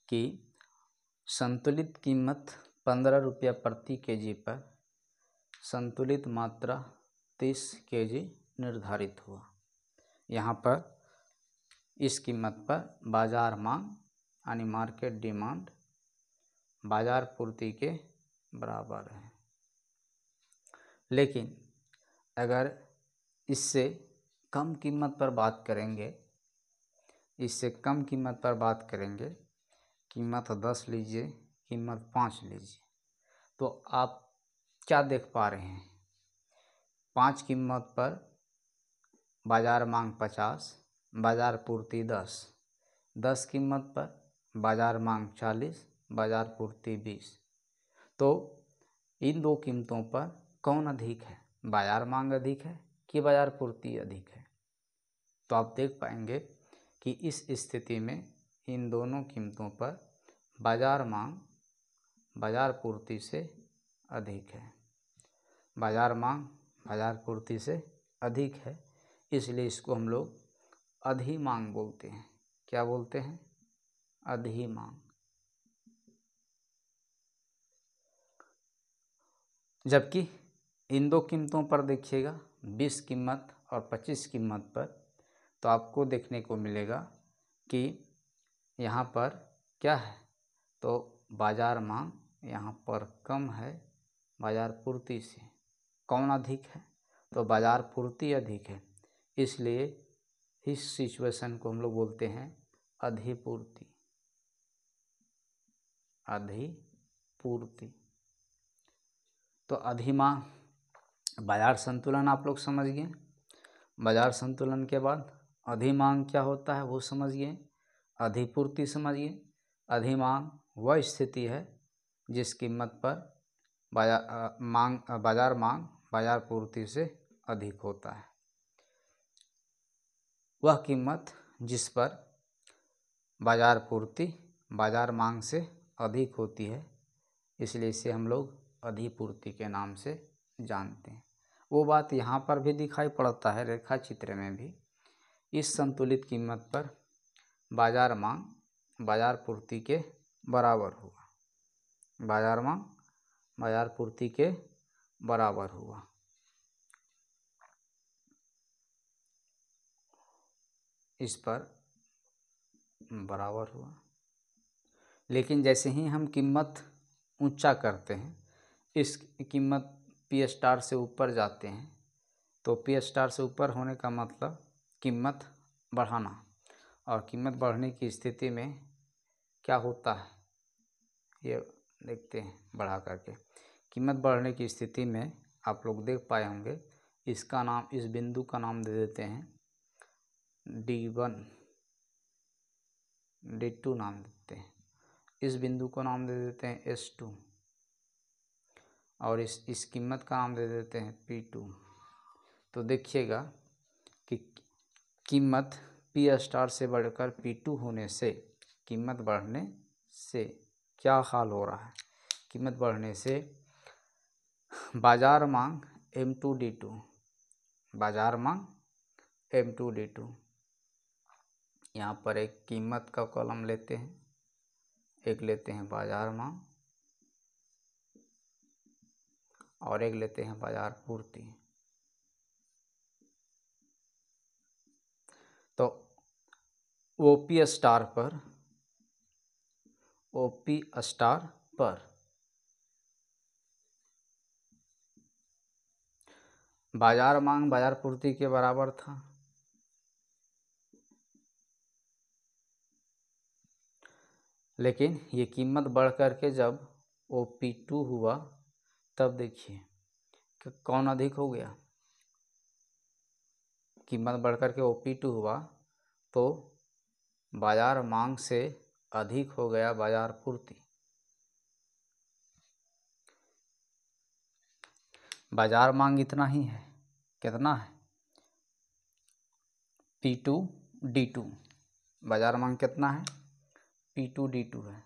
कि संतुलित कीमत 15 रुपया प्रति केजी पर संतुलित मात्रा 30 केजी निर्धारित हुआ। यहाँ पर इस कीमत पर बाजार मांग यानी मार्केट डिमांड बाजार पूर्ति के बराबर है। लेकिन अगर इससे कम कीमत पर बात करेंगे, कीमत 10 लीजिए, कीमत 5 लीजिए, तो आप क्या देख पा रहे हैं? 5 कीमत पर बाजार मांग 50, बाजार पूर्ति 10, 10 कीमत पर बाजार मांग 40, बाजार पूर्ति 20। तो इन दो कीमतों पर कौन अधिक है? बाजार मांग अधिक है कि बाजार पूर्ति अधिक है? तो आप देख पाएंगे कि इस स्थिति में इन दोनों कीमतों पर बाजार मांग बाजार पूर्ति से अधिक है। बाजार मांग बाजार पूर्ति से अधिक है, इसलिए इसको हम लोग अधिमांग बोलते हैं। क्या बोलते हैं? अधिमांग। जबकि इन दो कीमतों पर देखिएगा 20 कीमत और 25 कीमत पर, तो आपको देखने को मिलेगा कि यहाँ पर क्या है? तो बाजार मांग यहाँ पर कम है बाजार पूर्ति से। कौन अधिक है? तो बाजार पूर्ति अधिक है, इसलिए इस सिचुएशन को हम लोग बोलते हैं अधिपूर्ति। अधिपूर्ति। तो अधिमांग बाजार संतुलन आप लोग समझ गए। बाजार संतुलन के बाद अधिमांग क्या होता है वो समझिए, अधिपूर्ति समझिए। अधिमांग वह स्थिति है जिस कीमत पर बाजार मांग बाजार पूर्ति से अधिक होता है। वह कीमत जिस पर बाजार पूर्ति बाजार मांग से अधिक होती है, इसलिए इसे हम लोग अधिपूर्ति के नाम से जानते हैं। वो बात यहाँ पर भी दिखाई पड़ता है रेखा चित्र में भी। इस संतुलित कीमत पर बाजार मांग बाजार पूर्ति के बराबर हुआ। बाजार मांग बाजार पूर्ति के बराबर हुआ। इस पर बराबर हुआ। लेकिन जैसे ही हम कीमत ऊंचा करते हैं, इस कीमत पी स्टार से ऊपर जाते हैं, तो पी स्टार से ऊपर होने का मतलब कीमत बढ़ाना, और कीमत बढ़ने की स्थिति में क्या होता है ये देखते हैं बढ़ा करके। कीमत बढ़ने की स्थिति में आप लोग देख पाए होंगे, इसका नाम, इस बिंदु का नाम दे देते हैं D1, D2 नाम देते हैं। इस बिंदु को नाम दे देते हैं S2, और इस कीमत का नाम दे देते हैं P2। तो देखिएगा कि कीमत पी स्टार से बढ़कर P2 होने से, कीमत बढ़ने से क्या हाल हो रहा है? कीमत बढ़ने से बाजार मांग M2D2, बाजार मांग M2D2। यहाँ पर एक कीमत का कॉलम लेते हैं, एक लेते हैं बाजार मांग, और एक लेते हैं बाजार पूर्ति। तो ओपी स्टार पर बाजार मांग बाजार पूर्ति के बराबर था, लेकिन ये कीमत बढ़ कर के जब OP2 हुआ तब देखिए कि कौन अधिक हो गया, कीमत बढ़ कर के OP2 हुआ तो बाजार मांग से अधिक हो गया बाजार पूर्ति। बाजार मांग इतना ही है, कितना है, P2D2, बाजार मांग कितना है, P2D2 है,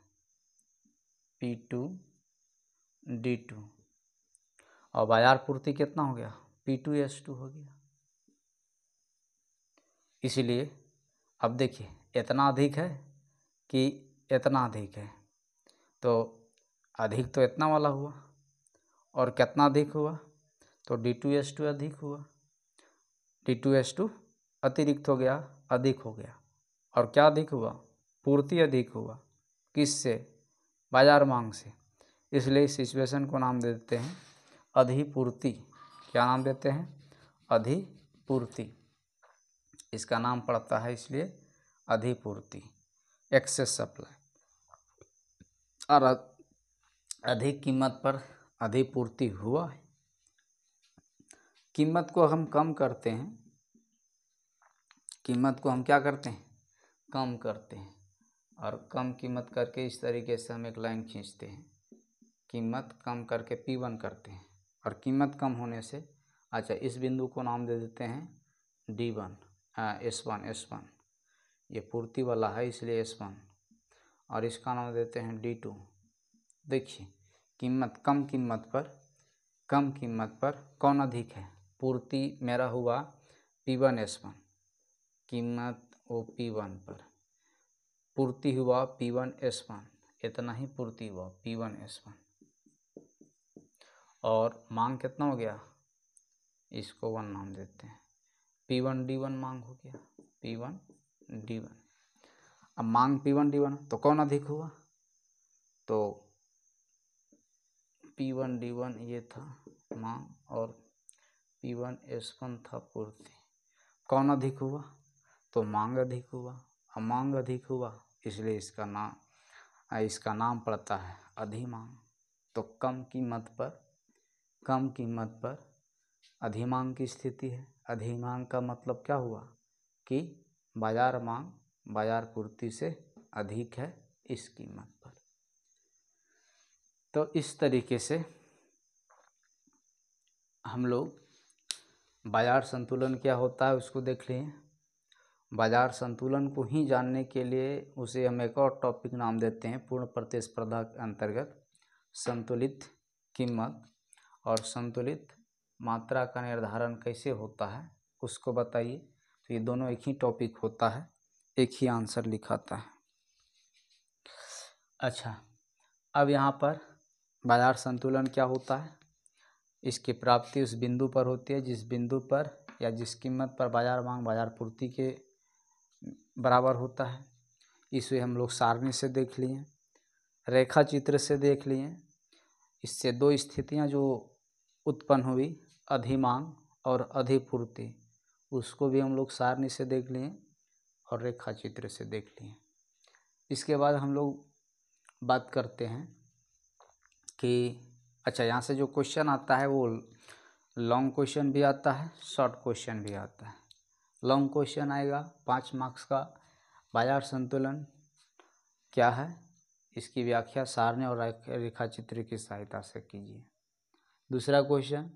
P2D2, और बाजार पूर्ति कितना हो गया, P2S2 हो गया। इसलिए अब देखिए इतना अधिक है कि इतना अधिक है, तो अधिक तो इतना वाला हुआ, और कितना अधिक हुआ, तो D2S2 अधिक हुआ, D2S2 अतिरिक्त हो गया, अधिक हो गया, और क्या अधिक हुआ, पूर्ति अधिक हुआ, किससे, बाजार मांग से। इसलिए इस सिचुएशन को नाम देते हैं अधिपूर्ति। क्या नाम देते हैं, अधिपूर्ति, इसका नाम पड़ता है इसलिए अधिपूर्ति, एक्सेस सप्लाई। और अधिक कीमत पर अधिपूर्ति हुआ है। कीमत को हम कम करते हैं, कीमत को हम क्या करते हैं, कम करते हैं, और कम कीमत करके इस तरीके से हम एक लाइन खींचते हैं, कीमत कम करके P1 करते हैं, और कीमत कम होने से, अच्छा इस बिंदु को नाम दे देते हैं D1, S1, ये पूर्ति वाला है इसलिए S1, और इसका नाम देते हैं D2। देखिए कीमत कम कीमत पर कौन अधिक है, पूर्ति मेरा हुआ P1S1, कीमत OP1 पर, पूर्ति हुआ P1S1, इतना ही पूर्ति हुआ P1S1, और मांग कितना हो गया, इसको 1 नाम देते हैं, P1D1 मांग हो गया, P1D1। अब मांग P1D1 तो कौन अधिक हुआ, तो P1D1 ये था मांग, और P1S1 था पूर्ति, कौन अधिक हुआ, तो मांग अधिक हुआ। अब मांग अधिक हुआ इसलिए इसका नाम पड़ता है अधिमांग। तो कम कीमत पर अधिमांग की स्थिति है। अधिमांग का मतलब क्या हुआ कि बाजार मांग बाजार पूर्ति से अधिक है इस कीमत पर। तो इस तरीके से हम लोग बाजार संतुलन क्या होता है उसको देख लिए। बाजार संतुलन को ही जानने के लिए उसे हम एक और टॉपिक नाम देते हैं पूर्ण प्रतिस्पर्धा के अंतर्गत संतुलित कीमत और संतुलित मात्रा का निर्धारण कैसे होता है उसको बताइए। तो ये दोनों एक ही टॉपिक होता है, एक ही आंसर लिखाता है। अच्छा, अब यहाँ पर बाजार संतुलन क्या होता है, इसकी प्राप्ति उस बिंदु पर होती है जिस बिंदु पर या जिस कीमत पर बाजार मांग बाजार पूर्ति के बराबर होता है। इसे हम लोग सारणी से देख लिए, रेखा चित्र से देख लिए। इससे दो स्थितियां जो उत्पन्न हुई अधिमांग और अधिपूर्ति, उसको भी हम लोग सारणी से देख लिए और रेखा चित्र से देख लिए। इसके बाद हम लोग बात करते हैं कि अच्छा यहाँ से जो क्वेश्चन आता है वो लॉन्ग क्वेश्चन भी आता है, शॉर्ट क्वेश्चन भी आता है। लॉन्ग क्वेश्चन आएगा 5 मार्क्स का, बाजार संतुलन क्या है इसकी व्याख्या सारणी और रेखा चित्र की सहायता से कीजिए। दूसरा क्वेश्चन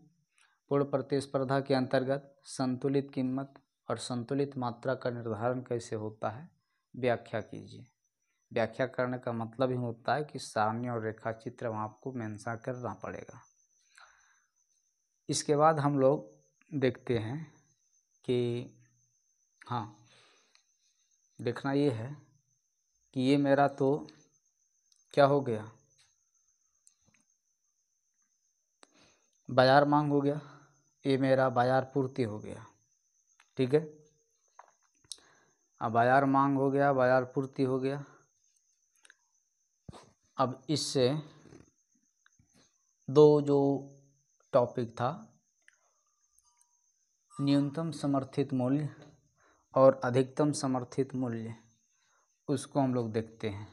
पूर्ण प्रतिस्पर्धा के अंतर्गत संतुलित कीमत और संतुलित मात्रा का निर्धारण कैसे होता है व्याख्या कीजिए। व्याख्या करने का मतलब ही होता है कि सारणी और रेखा चित्र वहाँ आपको मेंशन करना पड़ेगा। इसके बाद हम लोग देखते हैं कि हाँ, देखना ये है कि ये मेरा तो क्या हो गया, बाजार मांग हो गया, ये मेरा बाजार पूर्ति हो गया। ठीक है, अब बाजार मांग हो गया, बाजार पूर्ति हो गया। अब इससे दो जो टॉपिक था न्यूनतम समर्थित मूल्य और अधिकतम समर्थित मूल्य, उसको हम लोग देखते हैं।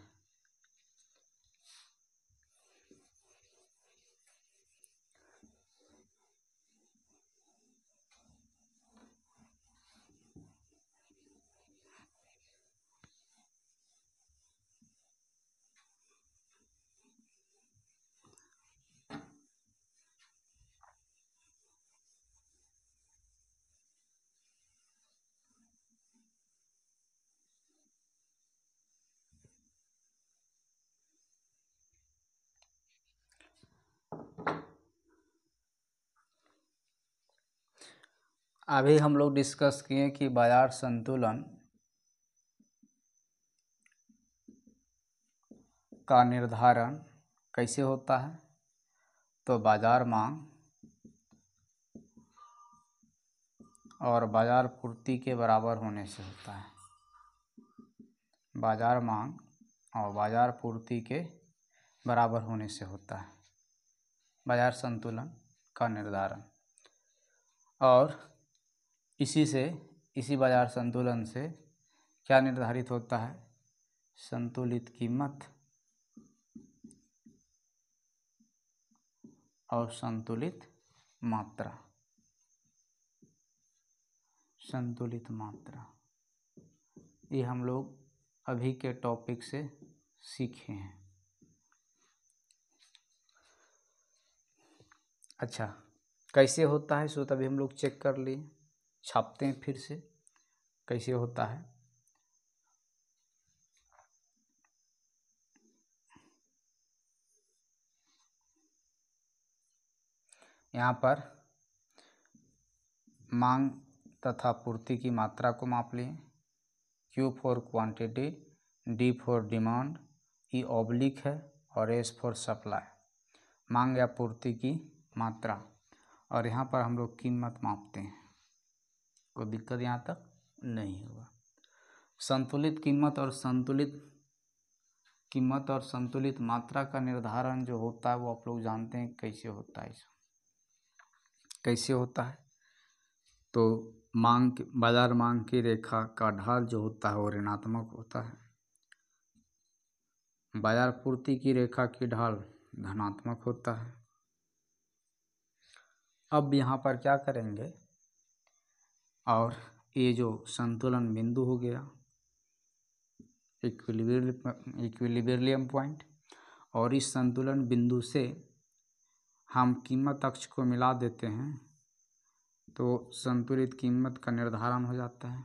अभी हम लोग डिस्कस किए कि बाजार संतुलन का निर्धारण कैसे होता है। तो बाजार मांग और बाजार पूर्ति के बराबर होने से होता है। बाजार मांग और बाजार पूर्ति के बराबर होने से होता है बाजार संतुलन का निर्धारण। और इसी बाजार संतुलन से क्या निर्धारित होता है? संतुलित कीमत और संतुलित मात्रा। संतुलित मात्रा ये हम लोग अभी के टॉपिक से सीखे हैं। अच्छा, कैसे होता है सो तभी हम लोग चेक कर लिए, छापते हैं फिर से कैसे होता है। यहाँ पर मांग तथा पूर्ति की मात्रा को माप लिए। Q for quantity, D for demand, E oblique है और S फॉर सप्लाई, मांग या पूर्ति की मात्रा। और यहाँ पर हम लोग कीमत मापते हैं, कोई दिक्कत यहाँ तक नहीं होगा। संतुलित कीमत और संतुलित मात्रा का निर्धारण जो होता है वो आप लोग जानते हैं कैसे होता है। कैसे होता है? तो बाजार मांग की रेखा का ढाल जो होता है वो ऋणात्मक होता है। बाजार पूर्ति की रेखा की ढाल धनात्मक होता है। अब यहाँ पर क्या करेंगे, और ये जो संतुलन बिंदु हो गया इक्विलिब्रियम पॉइंट, और इस संतुलन बिंदु से हम कीमत अक्ष को मिला देते हैं तो संतुलित कीमत का निर्धारण हो जाता है।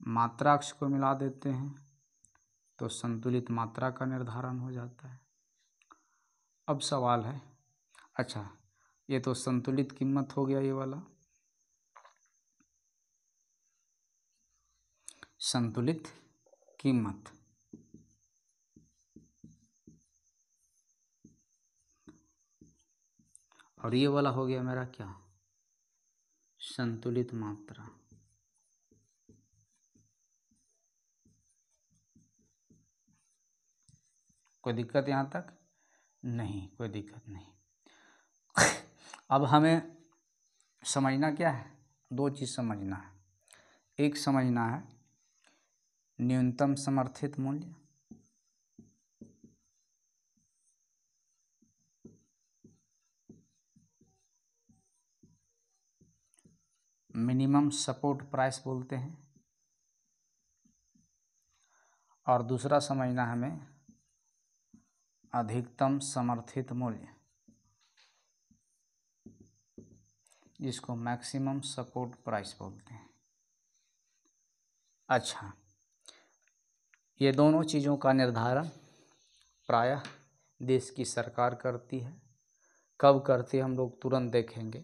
मात्रा अक्ष को मिला देते हैं तो संतुलित मात्रा का निर्धारण हो जाता है। अब सवाल है, अच्छा ये तो संतुलित कीमत हो गया, ये वाला संतुलित कीमत। और ये वाला हो गया मेरा क्या? संतुलित मात्रा। कोई दिक्कत यहाँ तक नहीं? कोई दिक्कत नहीं। अब हमें समझना क्या है? दो चीज़ समझना है। एक समझना है न्यूनतम समर्थित मूल्य, मिनिमम सपोर्ट प्राइस बोलते हैं। और दूसरा समझना हमें अधिकतम समर्थित मूल्य, जिसको मैक्सिमम सपोर्ट प्राइस बोलते हैं। अच्छा, ये दोनों चीज़ों का निर्धारण प्रायः देश की सरकार करती है। कब करती है हम लोग तुरंत देखेंगे।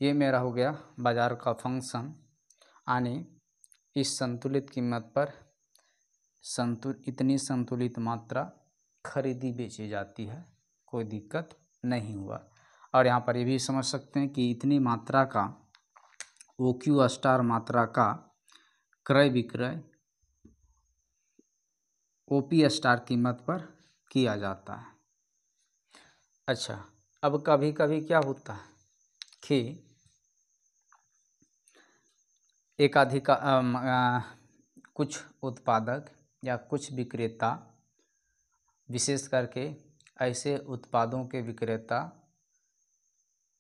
ये मेरा हो गया बाजार का फंक्शन, यानी इस संतुलित कीमत पर इतनी संतुलित मात्रा खरीदी बेची जाती है, कोई दिक्कत नहीं हुआ। और यहाँ पर ये भी समझ सकते हैं कि इतनी मात्रा का OQ स्टार मात्रा का क्रय विक्रय OP स्टार कीमत पर किया जाता है। अच्छा, अब कभी कभी क्या होता है कि कुछ उत्पादक या कुछ विक्रेता, विशेष करके ऐसे उत्पादों के विक्रेता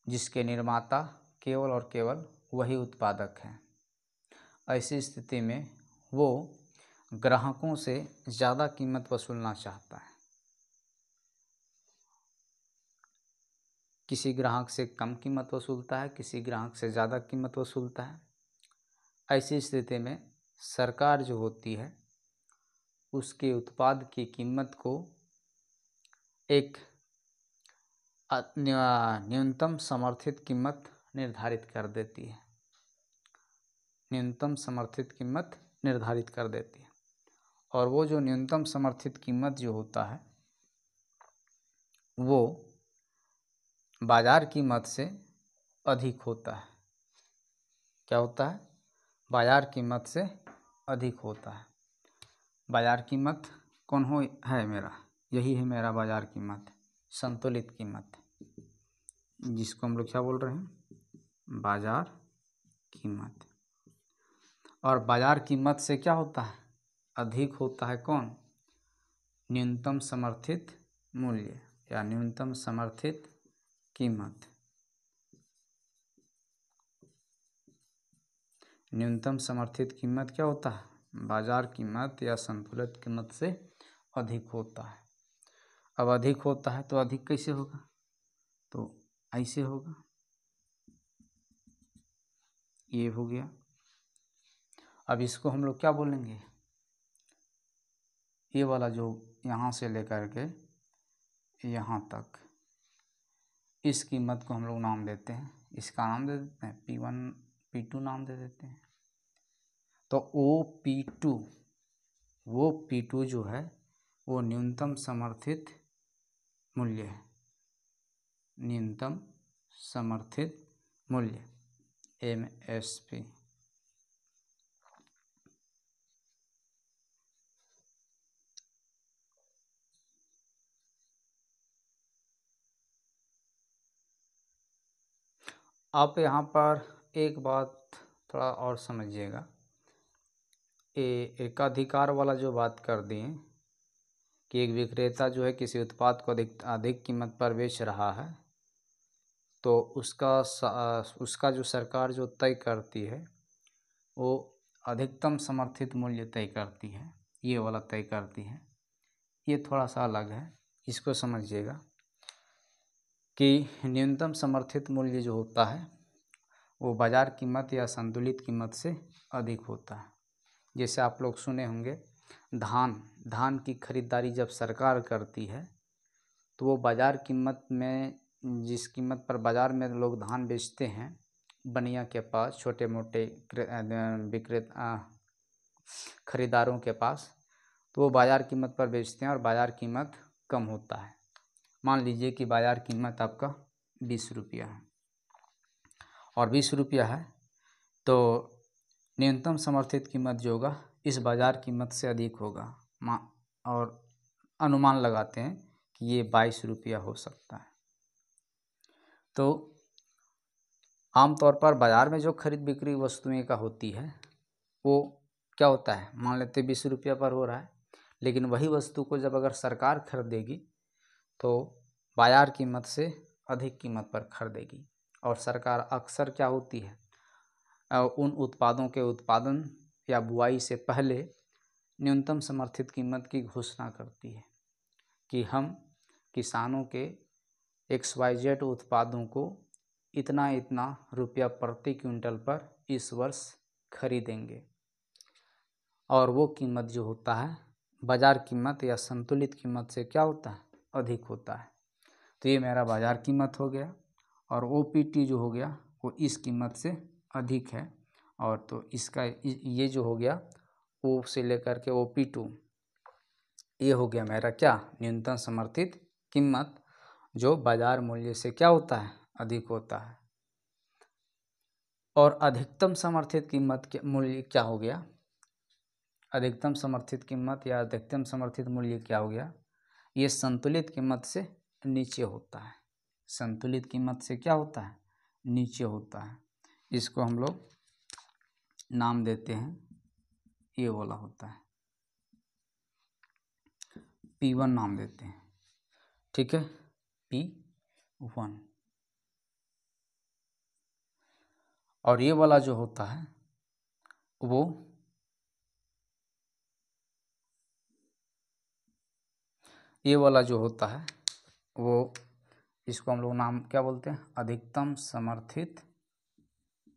जिसके निर्माता केवल और केवल वही उत्पादक हैं, ऐसी स्थिति में वो ग्राहकों से ज़्यादा कीमत वसूलना चाहता है। किसी ग्राहक से कम कीमत वसूलता है, किसी ग्राहक से ज़्यादा कीमत वसूलता है। ऐसी स्थिति में सरकार जो होती है उसके उत्पाद की कीमत को एक न्यूनतम समर्थित कीमत निर्धारित कर देती है। न्यूनतम समर्थित कीमत निर्धारित कर देती है। और वो जो न्यूनतम समर्थित कीमत जो होता है वो बाज़ार कीमत से अधिक होता है। क्या होता है? बाज़ार कीमत से अधिक होता है। बाज़ार कीमत कौन हो है मेरा? यही है मेरा बाज़ार कीमत, संतुलित कीमत, जिसको हम लोग क्या बोल रहे हैं? बाज़ार कीमत। और बाज़ार कीमत से क्या होता है? अधिक होता है कौन? न्यूनतम समर्थित मूल्य या न्यूनतम समर्थित कीमत। न्यूनतम समर्थित कीमत क्या होता है? बाज़ार कीमत या संतुलित कीमत से अधिक होता है। अब अधिक होता है तो अधिक कैसे होगा? तो ऐसे होगा, ये हो गया। अब इसको हम लोग क्या बोलेंगे? ये वाला जो यहाँ से लेकर के यहाँ तक, इस कीमत को हम लोग नाम देते हैं, इसका नाम दे देते हैं P1 P2 नाम दे देते हैं। तो OP2, वो P2 जो है वो न्यूनतम समर्थित मूल्य है, न्यूनतम समर्थित मूल्य MSP। आप यहाँ पर एक बात थोड़ा और समझिएगा, एकाधिकार वाला जो बात कर दिए कि एक विक्रेता जो है किसी उत्पाद को अधिक कीमत पर बेच रहा है तो उसका जो सरकार जो तय करती है वो अधिकतम समर्थित मूल्य तय करती है, ये वाला तय करती है। ये थोड़ा सा अलग है, इसको समझिएगा कि न्यूनतम समर्थित मूल्य जो होता है वो बाज़ार कीमत या संतुलित कीमत से अधिक होता है। जैसे आप लोग सुने होंगे, धान की खरीदारी जब सरकार करती है तो वो बाज़ार कीमत में, जिस कीमत पर बाज़ार में लोग धान बेचते हैं बनिया के पास, छोटे मोटे विक्रेता खरीदारों के पास, तो वो बाज़ार कीमत पर बेचते हैं और बाज़ार कीमत कम होता है। मान लीजिए कि बाज़ार कीमत आपका 20 रुपया है और 20 रुपया है तो न्यूनतम समर्थित कीमत जो होगा इस बाज़ार कीमत से अधिक होगा। और अनुमान लगाते हैं कि ये 22 रुपया हो सकता है। तो आमतौर पर बाज़ार में जो खरीद बिक्री वस्तुएं का होती है वो क्या होता है, मान लेते 20 रुपया पर हो रहा है, लेकिन वही वस्तु को जब अगर सरकार खरीदेगी तो बाज़ार कीमत से अधिक कीमत पर खरीदेगी। और सरकार अक्सर क्या होती है, उन उत्पादों के उत्पादन या बुआई से पहले न्यूनतम समर्थित कीमत की घोषणा करती है कि हम किसानों के XYZ उत्पादों को इतना इतना रुपया प्रति क्विंटल पर इस वर्ष खरीदेंगे। और वो कीमत जो होता है बाज़ार कीमत या संतुलित कीमत से क्या होता है, अधिक होता है। तो ये मेरा बाज़ार कीमत हो गया और OPT जो हो गया वो इस कीमत से अधिक है। और तो इसका ये जो हो गया O से लेकर के OP2, ये हो गया मेरा क्या, न्यूनतम समर्थित कीमत जो बाज़ार मूल्य से क्या होता है, अधिक होता है। और अधिकतम समर्थित कीमत के मूल्य क्या हो गया, अधिकतम समर्थित कीमत या अधिकतम समर्थित मूल्य क्या हो गया, ये संतुलित कीमत से नीचे होता है। संतुलित कीमत से क्या होता है, नीचे होता है। इसको हम लोग नाम देते हैं, ये वाला होता है P1 नाम देते हैं, ठीक है, P1। और ये वाला जो होता है वो ये वाला जो होता है वो, इसको हम लोग नाम क्या बोलते हैं, अधिकतम समर्थित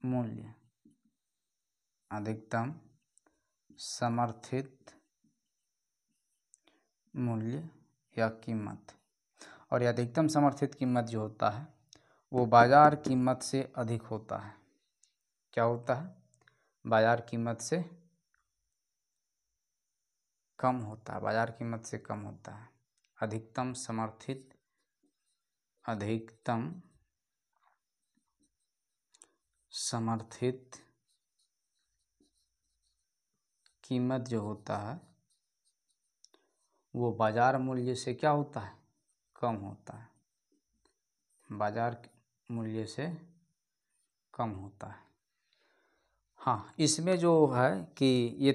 मूल्य, अधिकतम समर्थित मूल्य या कीमत। और ये अधिकतम समर्थित कीमत जो होता है वो बाज़ार कीमत से अधिक होता है। क्या होता है, बाजार कीमत से कम होता है, बाजार कीमत से कम होता है। अधिकतम समर्थित कीमत जो होता है वो बाजार मूल्य से क्या होता है, कम होता है, बाजार मूल्य से कम होता है। हाँ, इसमें जो है कि ये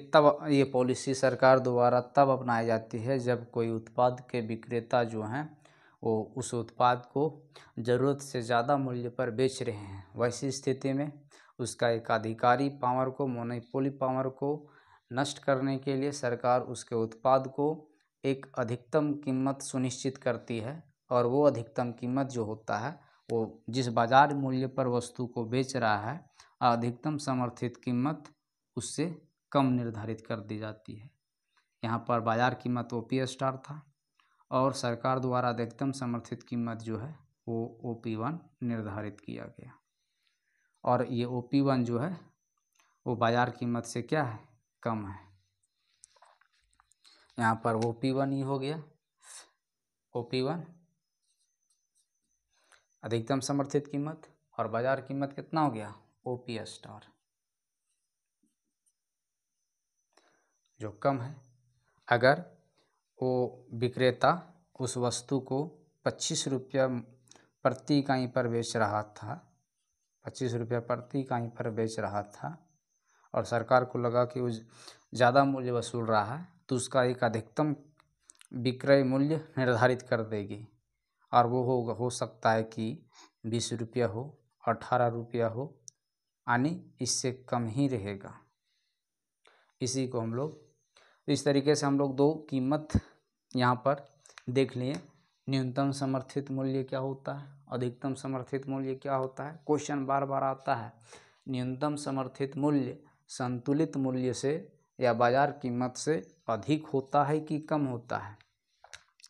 पॉलिसी सरकार द्वारा तब अपनाई जाती है जब कोई उत्पाद के विक्रेता जो हैं वो उस उत्पाद को ज़रूरत से ज़्यादा मूल्य पर बेच रहे हैं। वैसी स्थिति में उसका एकाधिकारी पावर को, मोनोपोली पावर को नष्ट करने के लिए सरकार उसके उत्पाद को एक अधिकतम कीमत सुनिश्चित करती है, और वो अधिकतम कीमत जो होता है वो जिस बाजार मूल्य पर वस्तु को बेच रहा है, अधिकतम समर्थित कीमत उससे कम निर्धारित कर दी जाती है। यहाँ पर बाजार कीमत OP* था और सरकार द्वारा अधिकतम समर्थित कीमत जो है वो OP1 निर्धारित किया गया, और ये OP1 जो है वो बाजार कीमत से क्या है, कम है। यहाँ पर OP1 ही हो गया, OP1 अधिकतम समर्थित कीमत, और बाजार कीमत कितना हो गया, OP* जो कम है। अगर वो विक्रेता उस वस्तु को 25 रुपया प्रति इकाई पर बेच रहा था, 25 रुपया प्रति इकाई पर बेच रहा था, और सरकार को लगा कि वो ज़्यादा मूल्य वसूल रहा है, तो उसका एक अधिकतम विक्रय मूल्य निर्धारित कर देगी, और वो हो सकता है कि 20 रुपया हो, 18 रुपया हो, यानी इससे कम ही रहेगा। इसी को हम लोग इस तरीके से हम लोग दो कीमत यहाँ पर देख लिए। न्यूनतम समर्थित मूल्य क्या होता है, अधिकतम समर्थित मूल्य क्या होता है। क्वेश्चन बार बार आता है, न्यूनतम समर्थित मूल्य संतुलित मूल्य से या बाजार कीमत से अधिक होता है कि कम होता है।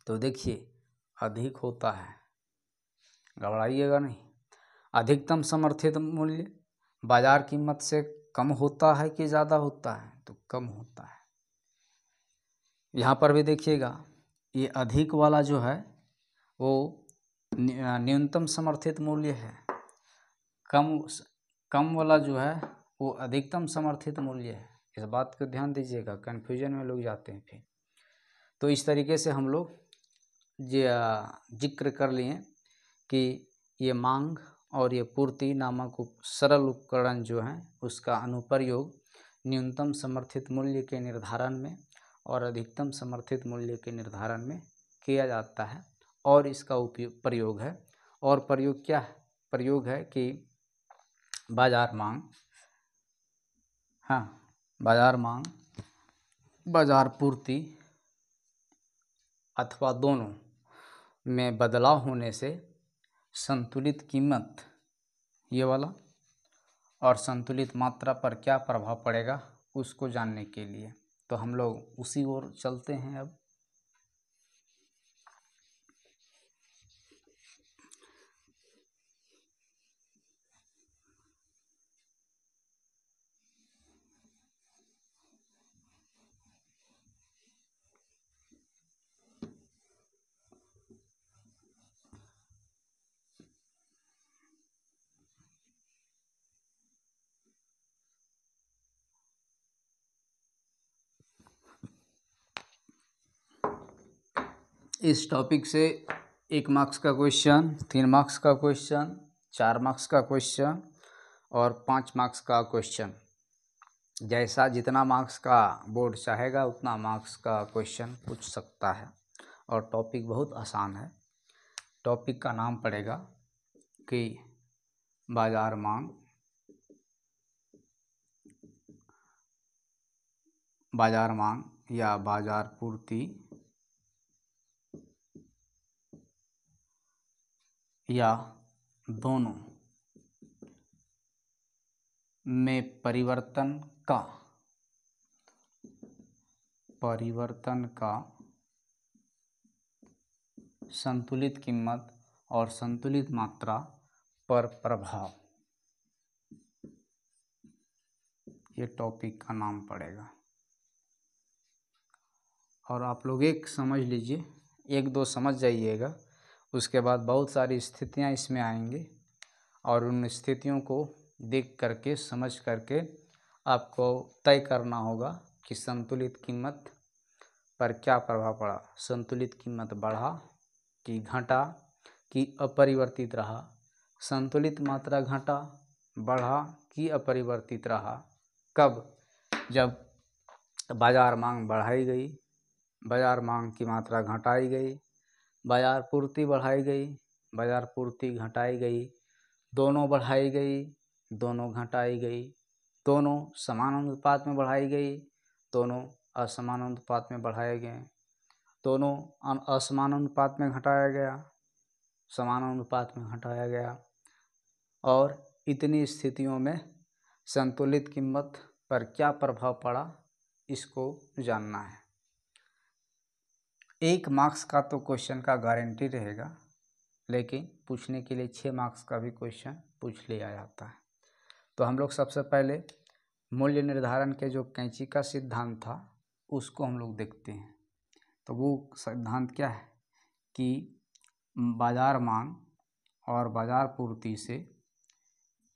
तो देखिए, अधिक होता है, घबराइएगा नहीं। अधिकतम समर्थित मूल्य बाजार कीमत से कम होता है कि ज़्यादा होता है, तो कम होता है। यहाँ पर भी देखिएगा, ये अधिक वाला जो है वो न्यूनतम समर्थित मूल्य है, कम वाला जो है वो अधिकतम समर्थित मूल्य है। इस बात को ध्यान दीजिएगा, कन्फ्यूजन में लोग जाते हैं फिर। तो इस तरीके से हम लोग जिक्र कर लिए कि ये मांग और ये पूर्ति नामक सरल उपकरण जो हैं उसका अनुप्रयोग न्यूनतम समर्थित मूल्य के निर्धारण में और अधिकतम समर्थित मूल्य के निर्धारण में किया जाता है। और इसका प्रयोग है, और प्रयोग क्या है, प्रयोग है कि बाजार मांग, बाजार मांग, बाजार पूर्ति अथवा दोनों में बदलाव होने से संतुलित कीमत ये वाला और संतुलित मात्रा पर क्या प्रभाव पड़ेगा उसको जानने के लिए तो हम लोग उसी ओर चलते हैं। अब इस टॉपिक से 1 मार्क्स का क्वेश्चन, 3 मार्क्स का क्वेश्चन, 4 मार्क्स का क्वेश्चन और 5 मार्क्स का क्वेश्चन, जैसा जितना मार्क्स का बोर्ड चाहेगा उतना मार्क्स का क्वेश्चन पूछ सकता है। और टॉपिक बहुत आसान है। टॉपिक का नाम पड़ेगा कि बाजार मांग, बाजार मांग या बाजार पूर्ति या दोनों में परिवर्तन का संतुलित कीमत और संतुलित मात्रा पर प्रभाव। ये टॉपिक का नाम पड़ेगा। और आप लोग एक समझ लीजिए, एक दो समझ जाइएगा, उसके बाद बहुत सारी स्थितियाँ इसमें आएंगी और उन स्थितियों को देख करके समझ करके आपको तय करना होगा कि संतुलित कीमत पर क्या प्रभाव पड़ा। संतुलित कीमत बढ़ा कि घटा कि अपरिवर्तित रहा, संतुलित मात्रा घटा बढ़ा कि अपरिवर्तित रहा। कब? जब बाजार मांग बढ़ाई गई, बाजार मांग की मात्रा घटाई गई, बाजार पूर्ति बढ़ाई गई, बाजार पूर्ति घटाई गई, दोनों बढ़ाई गई, दोनों घटाई गई, दोनों समान अनुपात में बढ़ाई गई, दोनों असमान अनुपात में बढ़ाए गए, दोनों असमान अनुपात में घटाया गया, समान अनुपात में घटाया गया। और इतनी स्थितियों में संतुलित कीमत पर क्या प्रभाव पड़ा, इसको जानना है। 1 मार्क्स का तो क्वेश्चन का गारंटी रहेगा, लेकिन पूछने के लिए 6 मार्क्स का भी क्वेश्चन पूछ लिया जाता है। तो हम लोग सबसे पहले मूल्य निर्धारण के जो कैंची का सिद्धांत था उसको हम लोग देखते हैं। तो वो सिद्धांत क्या है कि बाजार मांग और बाजार पूर्ति से,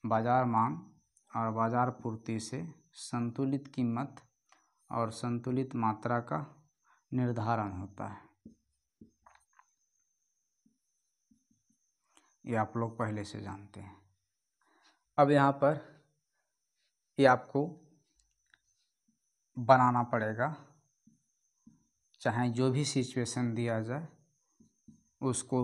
बाजार मांग और बाजार पूर्ति से संतुलित कीमत और संतुलित मात्रा का निर्धारण होता है। ये आप लोग पहले से जानते हैं। अब यहाँ पर ये आपको बनाना पड़ेगा, चाहे जो भी सिचुएशन दिया जाए उसको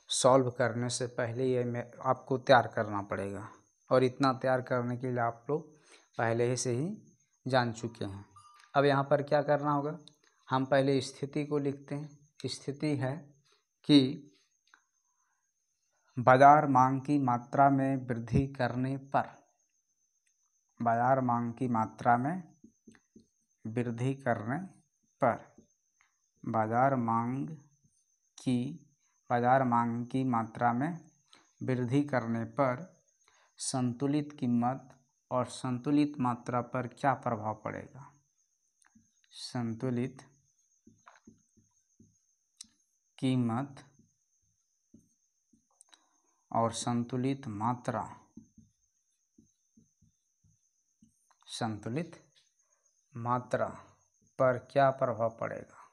सॉल्व करने से पहले ये आपको तैयार करना पड़ेगा। और इतना तैयार करने के लिए आप लोग पहले से ही जान चुके हैं। अब यहाँ पर क्या करना होगा, हम पहले स्थिति को लिखते हैं। स्थिति है कि बाजार मांग की मात्रा में वृद्धि करने पर, बाजार मांग की मात्रा में वृद्धि करने पर, बाजार मांग की मात्रा में वृद्धि करने पर संतुलित कीमत और संतुलित मात्रा पर क्या प्रभाव पड़ेगा। संतुलित कीमत और संतुलित मात्रा, संतुलित मात्रा पर क्या प्रभाव पड़ेगा,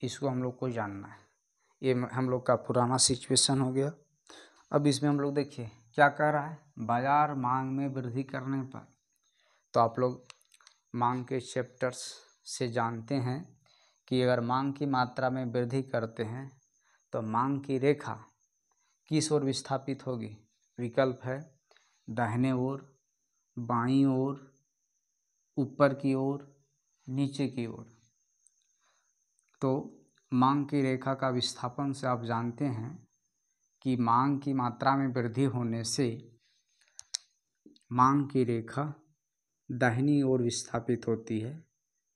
इसको हम लोग को जानना है। ये हम लोग का पुराना सिचुएशन हो गया। अब इसमें हम लोग देखिए क्या कह रहा है, बाजार मांग में वृद्धि करने पर। तो आप लोग मांग के चैप्टर्स से जानते हैं कि अगर मांग की मात्रा में वृद्धि करते हैं तो मांग की रेखा किस ओर विस्थापित होगी। विकल्प है दाहिने ओर, बाईं ओर, ऊपर की ओर, नीचे की ओर। तो मांग की रेखा का विस्थापन से आप जानते हैं कि मांग की मात्रा में वृद्धि होने से मांग की रेखा दाहिनी ओर विस्थापित होती है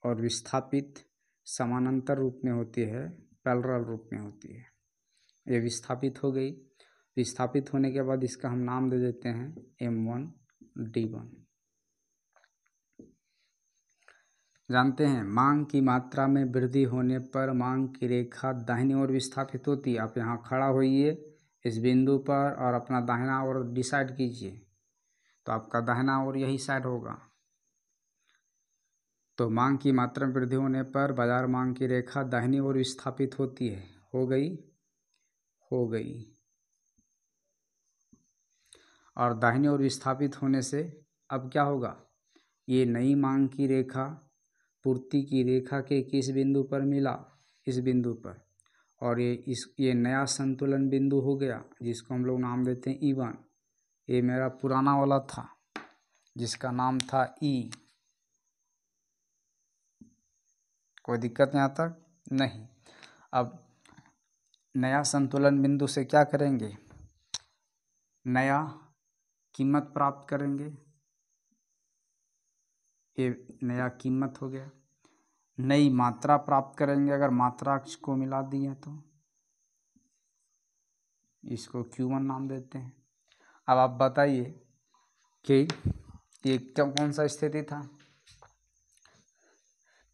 और विस्थापित समानांतर रूप में होती है, पैरेलल रूप में होती है। ये विस्थापित हो गई। विस्थापित होने के बाद इसका हम नाम दे देते हैं M1 D1। जानते हैं मांग की मात्रा में वृद्धि होने पर मांग की रेखा दाहिनी ओर विस्थापित होती है। आप यहाँ खड़ा होइए इस बिंदु पर और अपना दाहिना ओर डिसाइड कीजिए, तो आपका दाहिना ओर यही साइड होगा। तो मांग की मात्रा में वृद्धि होने पर बाजार मांग की रेखा दाहिनी ओर विस्थापित होती है। हो गई। और दाहिनी ओर विस्थापित होने से अब क्या होगा, ये नई मांग की रेखा पूर्ति की रेखा के किस बिंदु पर मिला, इस बिंदु पर। और ये नया संतुलन बिंदु हो गया जिसको हम लोग नाम देते हैं E1। ये मेरा पुराना वाला था जिसका नाम था E। कोई दिक्कत यहाँ तक नहीं। अब नया संतुलन बिंदु से क्या करेंगे, नया कीमत प्राप्त करेंगे। ये नया कीमत हो गया। नई मात्रा प्राप्त करेंगे, अगर मात्रा को मिला दिए तो इसको Q1 नाम देते हैं। अब आप बताइए कि ये क्या कौन सा स्थिति था?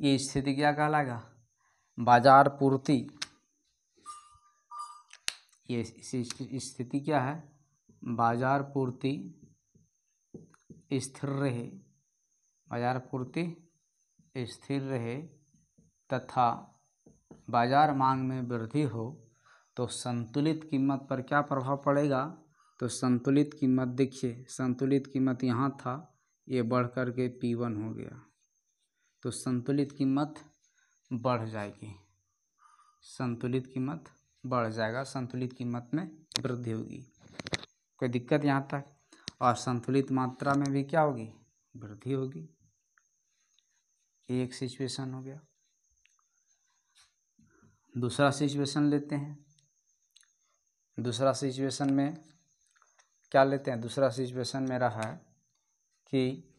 ये स्थिति क्या कहलाएगा? बाजार पूर्ति। ये स्थिति क्या है? बाजार पूर्ति स्थिर रहे, बाजार पूर्ति स्थिर रहे तथा बाजार मांग में वृद्धि हो तो संतुलित कीमत पर क्या प्रभाव पड़ेगा? तो संतुलित कीमत देखिए, संतुलित कीमत यहाँ था, ये बढ़ कर के P1 हो गया, तो संतुलित कीमत बढ़ जाएगी, संतुलित कीमत बढ़ जाएगा, संतुलित कीमत में वृद्धि होगी। कोई दिक्कत यहाँ तक? और संतुलित मात्रा में भी क्या होगी? वृद्धि होगी। ये एक सिचुएशन हो गया। दूसरा सिचुएशन लेते हैं। दूसरा सिचुएशन में क्या लेते हैं? दूसरा सिचुएशन में रहा है कि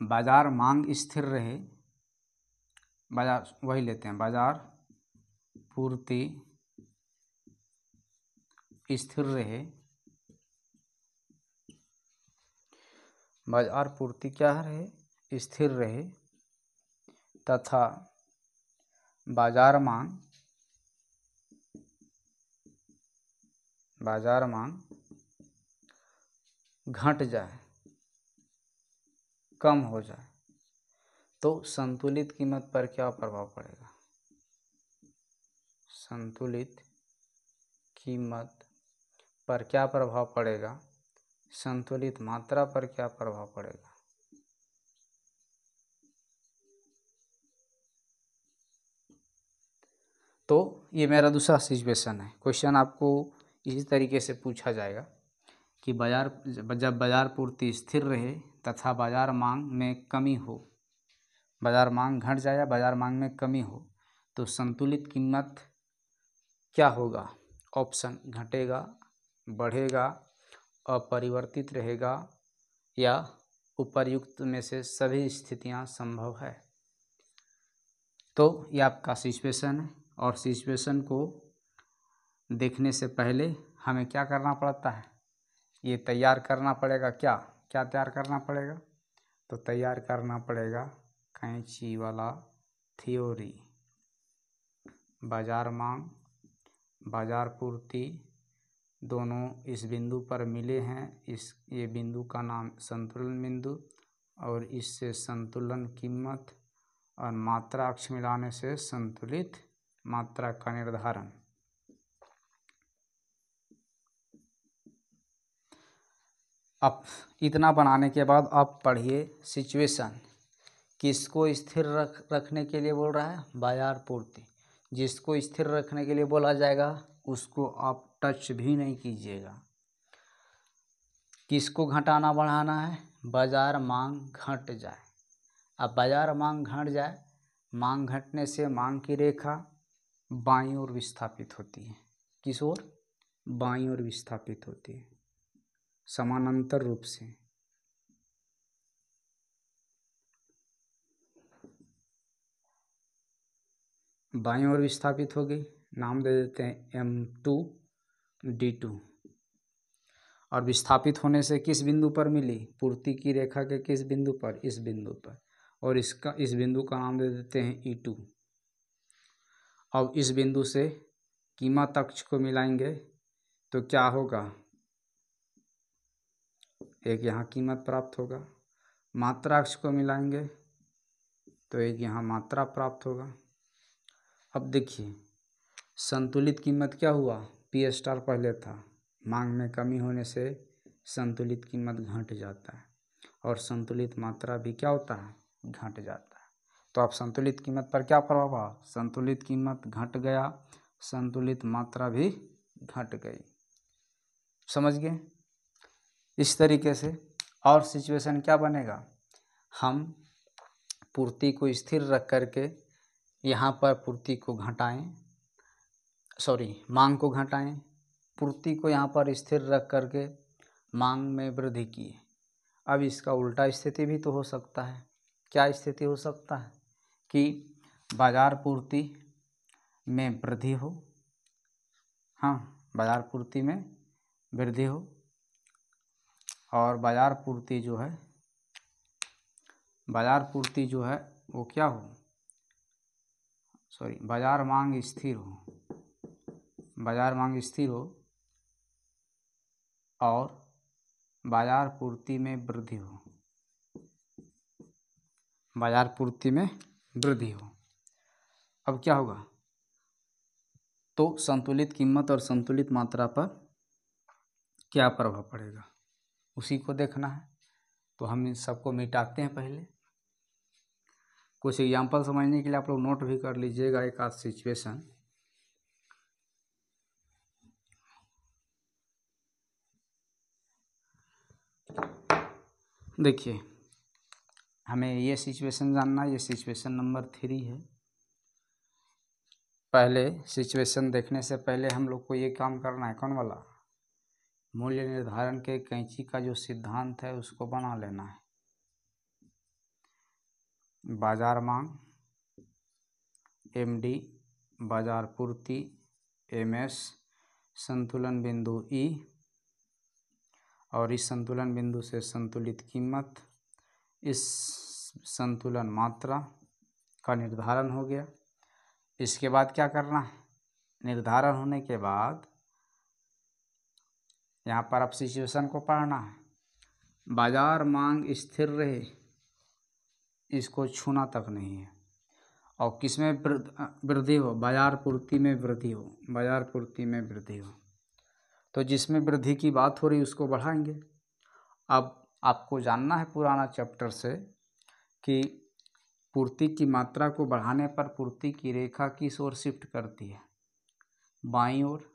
बाजार मांग स्थिर रहे, बाजार वही लेते हैं, बाजार पूर्ति स्थिर रहे, बाजार पूर्ति क्या रहे? स्थिर रहे तथा बाजार मांग घट जाए, कम हो जाए, तो संतुलित कीमत पर क्या प्रभाव पड़ेगा? संतुलित कीमत पर क्या प्रभाव पड़ेगा? संतुलित मात्रा पर क्या प्रभाव पड़ेगा? तो ये मेरा दूसरा सिचुएशन है। क्वेश्चन आपको इसी तरीके से पूछा जाएगा कि जब बाजार पूर्ति स्थिर रहे तथा बाजार मांग में कमी हो, बाजार मांग घट जाए या बाजार मांग में कमी हो तो संतुलित कीमत क्या होगा? ऑप्शन घटेगा, बढ़ेगा, अपरिवर्तित रहेगा या उपर्युक्त में से सभी स्थितियां संभव है। तो ये आपका सिचुएशन है और सिचुएशन को देखने से पहले हमें क्या करना पड़ता है? ये तैयार करना पड़ेगा। क्या क्या तैयार करना पड़ेगा? तो तैयार करना पड़ेगा कैंची वाला थ्योरी। बाजार मांग, बाजार पूर्ति दोनों इस बिंदु पर मिले हैं, ये बिंदु का नाम संतुलन बिंदु, और इससे संतुलन कीमत और मात्रा अक्ष मिलाने से संतुलित मात्रा का निर्धारण। अब इतना बनाने के बाद आप पढ़िए सिचुएशन। किसको स्थिर रखने के लिए बोल रहा है? बाजार पूर्ति। जिसको स्थिर रखने के लिए बोला जाएगा उसको आप टच भी नहीं कीजिएगा। किसको घटाना बढ़ाना है? बाजार मांग घट जाए। अब बाजार मांग घट जाए, मांग घटने से मांग की रेखा बाईं ओर विस्थापित होती है। किस ओर? बाईं ओर विस्थापित होती है समानांतर रूप से। बाईं ओर विस्थापित हो गई, नाम दे देते हैं M2D2। और विस्थापित होने से किस बिंदु पर मिली? पूर्ति की रेखा के किस बिंदु पर? इस बिंदु पर। और इस बिंदु का नाम दे देते हैं E2। अब इस बिंदु से कीमत अक्ष को मिलाएंगे तो क्या होगा? एक यहाँ कीमत प्राप्त होगा। मात्रा अक्ष को मिलाएंगे तो एक यहाँ मात्रा प्राप्त होगा। अब देखिए संतुलित कीमत क्या हुआ? P* पहले था, मांग में कमी होने से संतुलित कीमत घट जाता है और संतुलित मात्रा भी क्या होता है? घट जाता है। तो अब संतुलित कीमत पर क्या प्रभाव पड़ा? संतुलित कीमत घट गया, संतुलित मात्रा भी घट गई। समझ गए? इस तरीके से। और सिचुएशन क्या बनेगा? हम पूर्ति को स्थिर रख करके यहाँ पर पूर्ति को घटाएं, मांग को घटाएं, पूर्ति को यहाँ पर स्थिर रख करके मांग में वृद्धि किए। अब इसका उल्टा स्थिति भी तो हो सकता है। क्या स्थिति हो सकता है? कि बाजार पूर्ति में वृद्धि हो, हाँ, बाजार पूर्ति में वृद्धि हो और बाजार पूर्ति जो है वो क्या हो, सॉरी, बाजार मांग स्थिर हो और बाजार पूर्ति में वृद्धि हो, अब क्या होगा, तो संतुलित कीमत और संतुलित मात्रा पर क्या प्रभाव पड़ेगा उसी को देखना है। तो हम इन सबको मिटाते हैं। पहले कुछ एग्जाम्पल समझने के लिए आप लोग नोट भी कर लीजिएगा एक आध सिचुएशन। देखिए, हमें ये सिचुएशन जानना है, ये सिचुएशन नंबर 3 है। पहले सिचुएशन देखने से पहले हम लोग को ये काम करना है, कौन वाला, मूल्य निर्धारण के कैंची का जो सिद्धांत है उसको बना लेना है। बाजार मांग MD, बाजार पूर्ति MS, संतुलन बिंदु E, और इस संतुलन बिंदु से संतुलित कीमत, इस संतुलन मात्रा का निर्धारण हो गया। इसके बाद क्या करना है, निर्धारण होने के बाद यहाँ पर अब सिचुएशन को पढ़ना है। बाजार मांग स्थिर रहे, इसको छूना तक नहीं है, और किसमें वृद्धि हो, बाजार पूर्ति में वृद्धि हो, तो जिसमें वृद्धि की बात हो रही उसको बढ़ाएंगे। अब आपको जानना है पुराना चैप्टर से कि पूर्ति की मात्रा को बढ़ाने पर पूर्ति की रेखा किस ओर शिफ्ट करती है, बाईं ओर,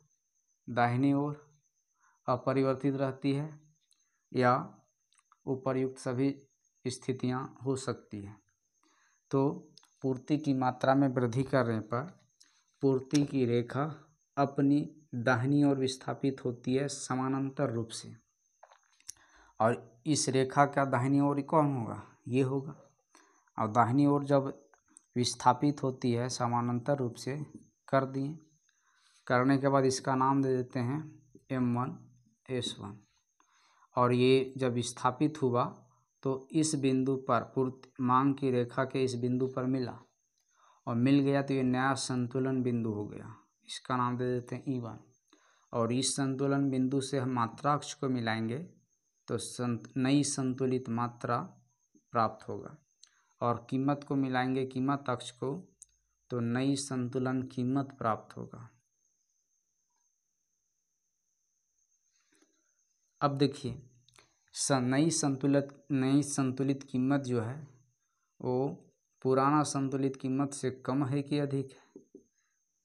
दाहिनी ओर अपरिवर्तित रहती है, या उपर्युक्त सभी स्थितियां हो सकती हैं। तो पूर्ति की मात्रा में वृद्धि करने पर पूर्ति की रेखा अपनी दाहिनी ओर विस्थापित होती है समानांतर रूप से, और इस रेखा का दाहिनी ओर कौन होगा, ये होगा। और दाहिनी ओर जब विस्थापित होती है समानांतर रूप से, कर दिए, करने के बाद इसका नाम दे देते हैं M1 S1, और ये जब विस्थापित हुआ तो इस बिंदु पर मांग की रेखा के इस बिंदु पर मिला, और मिल गया तो ये नया संतुलन बिंदु हो गया, इसका नाम दे देते हैं E1। और इस संतुलन बिंदु से हम मात्रा अक्ष को मिलाएंगे तो नई संतुलित मात्रा प्राप्त होगा, और कीमत को मिलाएंगे कीमत अक्ष को तो नई संतुलन कीमत प्राप्त होगा। अब देखिए, नई संतुलित कीमत जो है वो पुराना संतुलित कीमत से कम है कि अधिक है,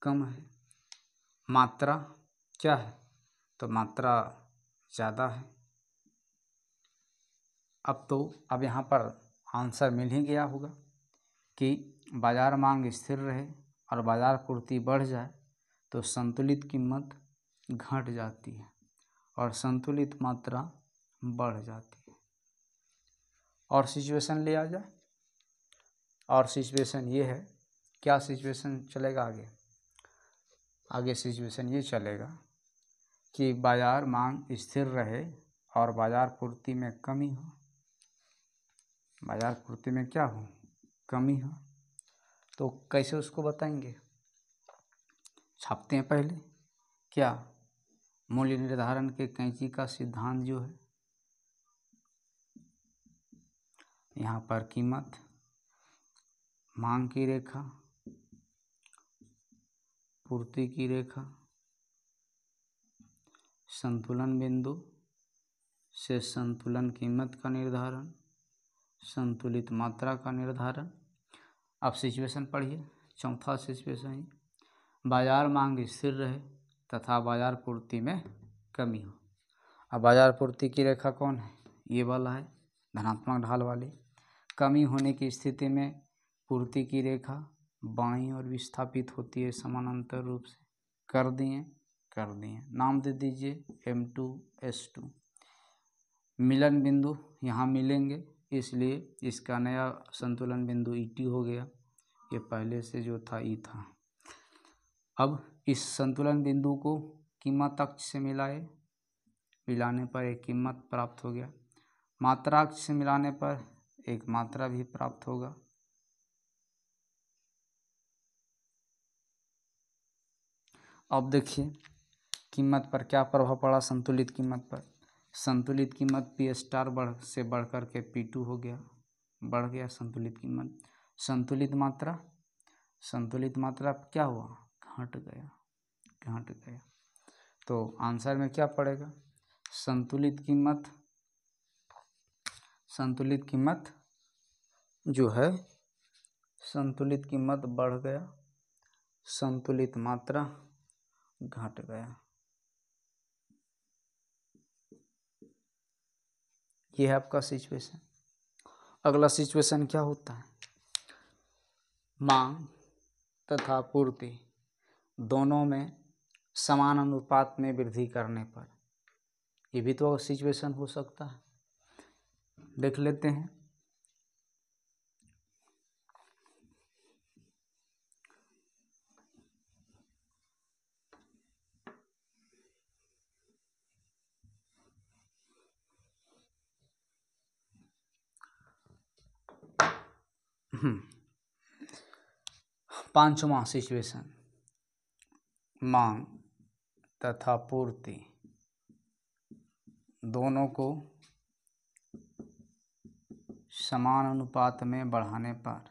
कम है। मात्रा क्या है, तो मात्रा ज़्यादा है। अब यहाँ पर आंसर मिल ही गया होगा कि बाजार मांग स्थिर रहे और बाजार पूर्ति बढ़ जाए तो संतुलित कीमत घट जाती है और संतुलित मात्रा बढ़ जाती है। और सिचुएशन ले आ जाए, और सिचुएशन ये है, क्या सिचुएशन चलेगा आगे सिचुएशन ये चलेगा कि बाजार मांग स्थिर रहे और बाजार पूर्ति में कमी हो, बाजार पूर्ति में क्या हो, कमी हो। तो कैसे उसको बताएंगे, छापते हैं पहले, क्या, मूल्य निर्धारण के कैंची का सिद्धांत जो है, यहाँ पर कीमत, मांग की रेखा, पूर्ति की रेखा, संतुलन बिंदु से संतुलन कीमत का निर्धारण, संतुलित मात्रा का निर्धारण। अब सिचुएशन पढ़िए, चौथा सिचुएशन, बाजार मांग स्थिर रहे तथा बाजार पूर्ति में कमी हो। अब बाजार पूर्ति की रेखा कौन है, ये वाला है, धनात्मक ढाल वाली। कमी होने की स्थिति में पूर्ति की रेखा बाईं ओर विस्थापित होती है समानांतर रूप से, कर दिए, नाम दे दीजिए M2 S2। मिलन बिंदु यहाँ मिलेंगे, इसलिए इसका नया संतुलन बिंदु ET हो गया, ये पहले से जो था E था। अब इस संतुलन बिंदु को कीमत अक्ष से मिलाने पर एक कीमत प्राप्त हो गया, मात्रांक से मिलाने पर एक मात्रा भी प्राप्त होगा। अब देखिए कीमत पर क्या प्रभाव पड़ा, संतुलित कीमत पर। संतुलित कीमत पी स्टार से बढ़ कर के P2 हो गया, बढ़ गया संतुलित कीमत। संतुलित मात्रा क्या हुआ, घट गया। तो आंसर में क्या पड़ेगा, संतुलित कीमत जो है, संतुलित कीमत बढ़ गया, संतुलित मात्रा घट गया। ये है आपका सिचुएशन। अगला सिचुएशन क्या होता है, मांग तथा पूर्ति दोनों में समान अनुपात में वृद्धि करने पर। ये भी तो सिचुएशन हो सकता है, देख लेते हैं। पांचवा सिचुएशन, मांग तथा पूर्ति दोनों को समान अनुपात में बढ़ाने पर।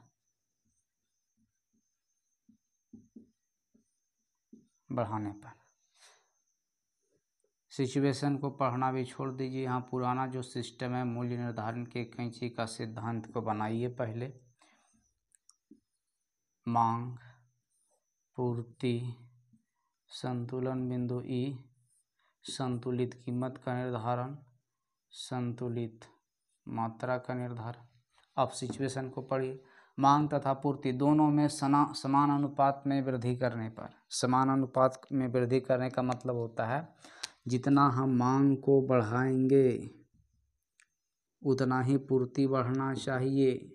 सिचुएशन को पढ़ना भी छोड़ दीजिए, यहाँ पुराना जो सिस्टम है मूल्य निर्धारण के कैंची का सिद्धांत को बनाइए पहले। मांग, पूर्ति, संतुलन बिंदु ई, संतुलित कीमत का निर्धारण, संतुलित मात्रा का निर्धारण। अब सिचुएशन को पढ़िए, मांग तथा पूर्ति दोनों में समान अनुपात में वृद्धि करने पर। समान अनुपात में वृद्धि करने का मतलब होता है जितना हम मांग को बढ़ाएंगे उतना ही पूर्ति बढ़ना चाहिए।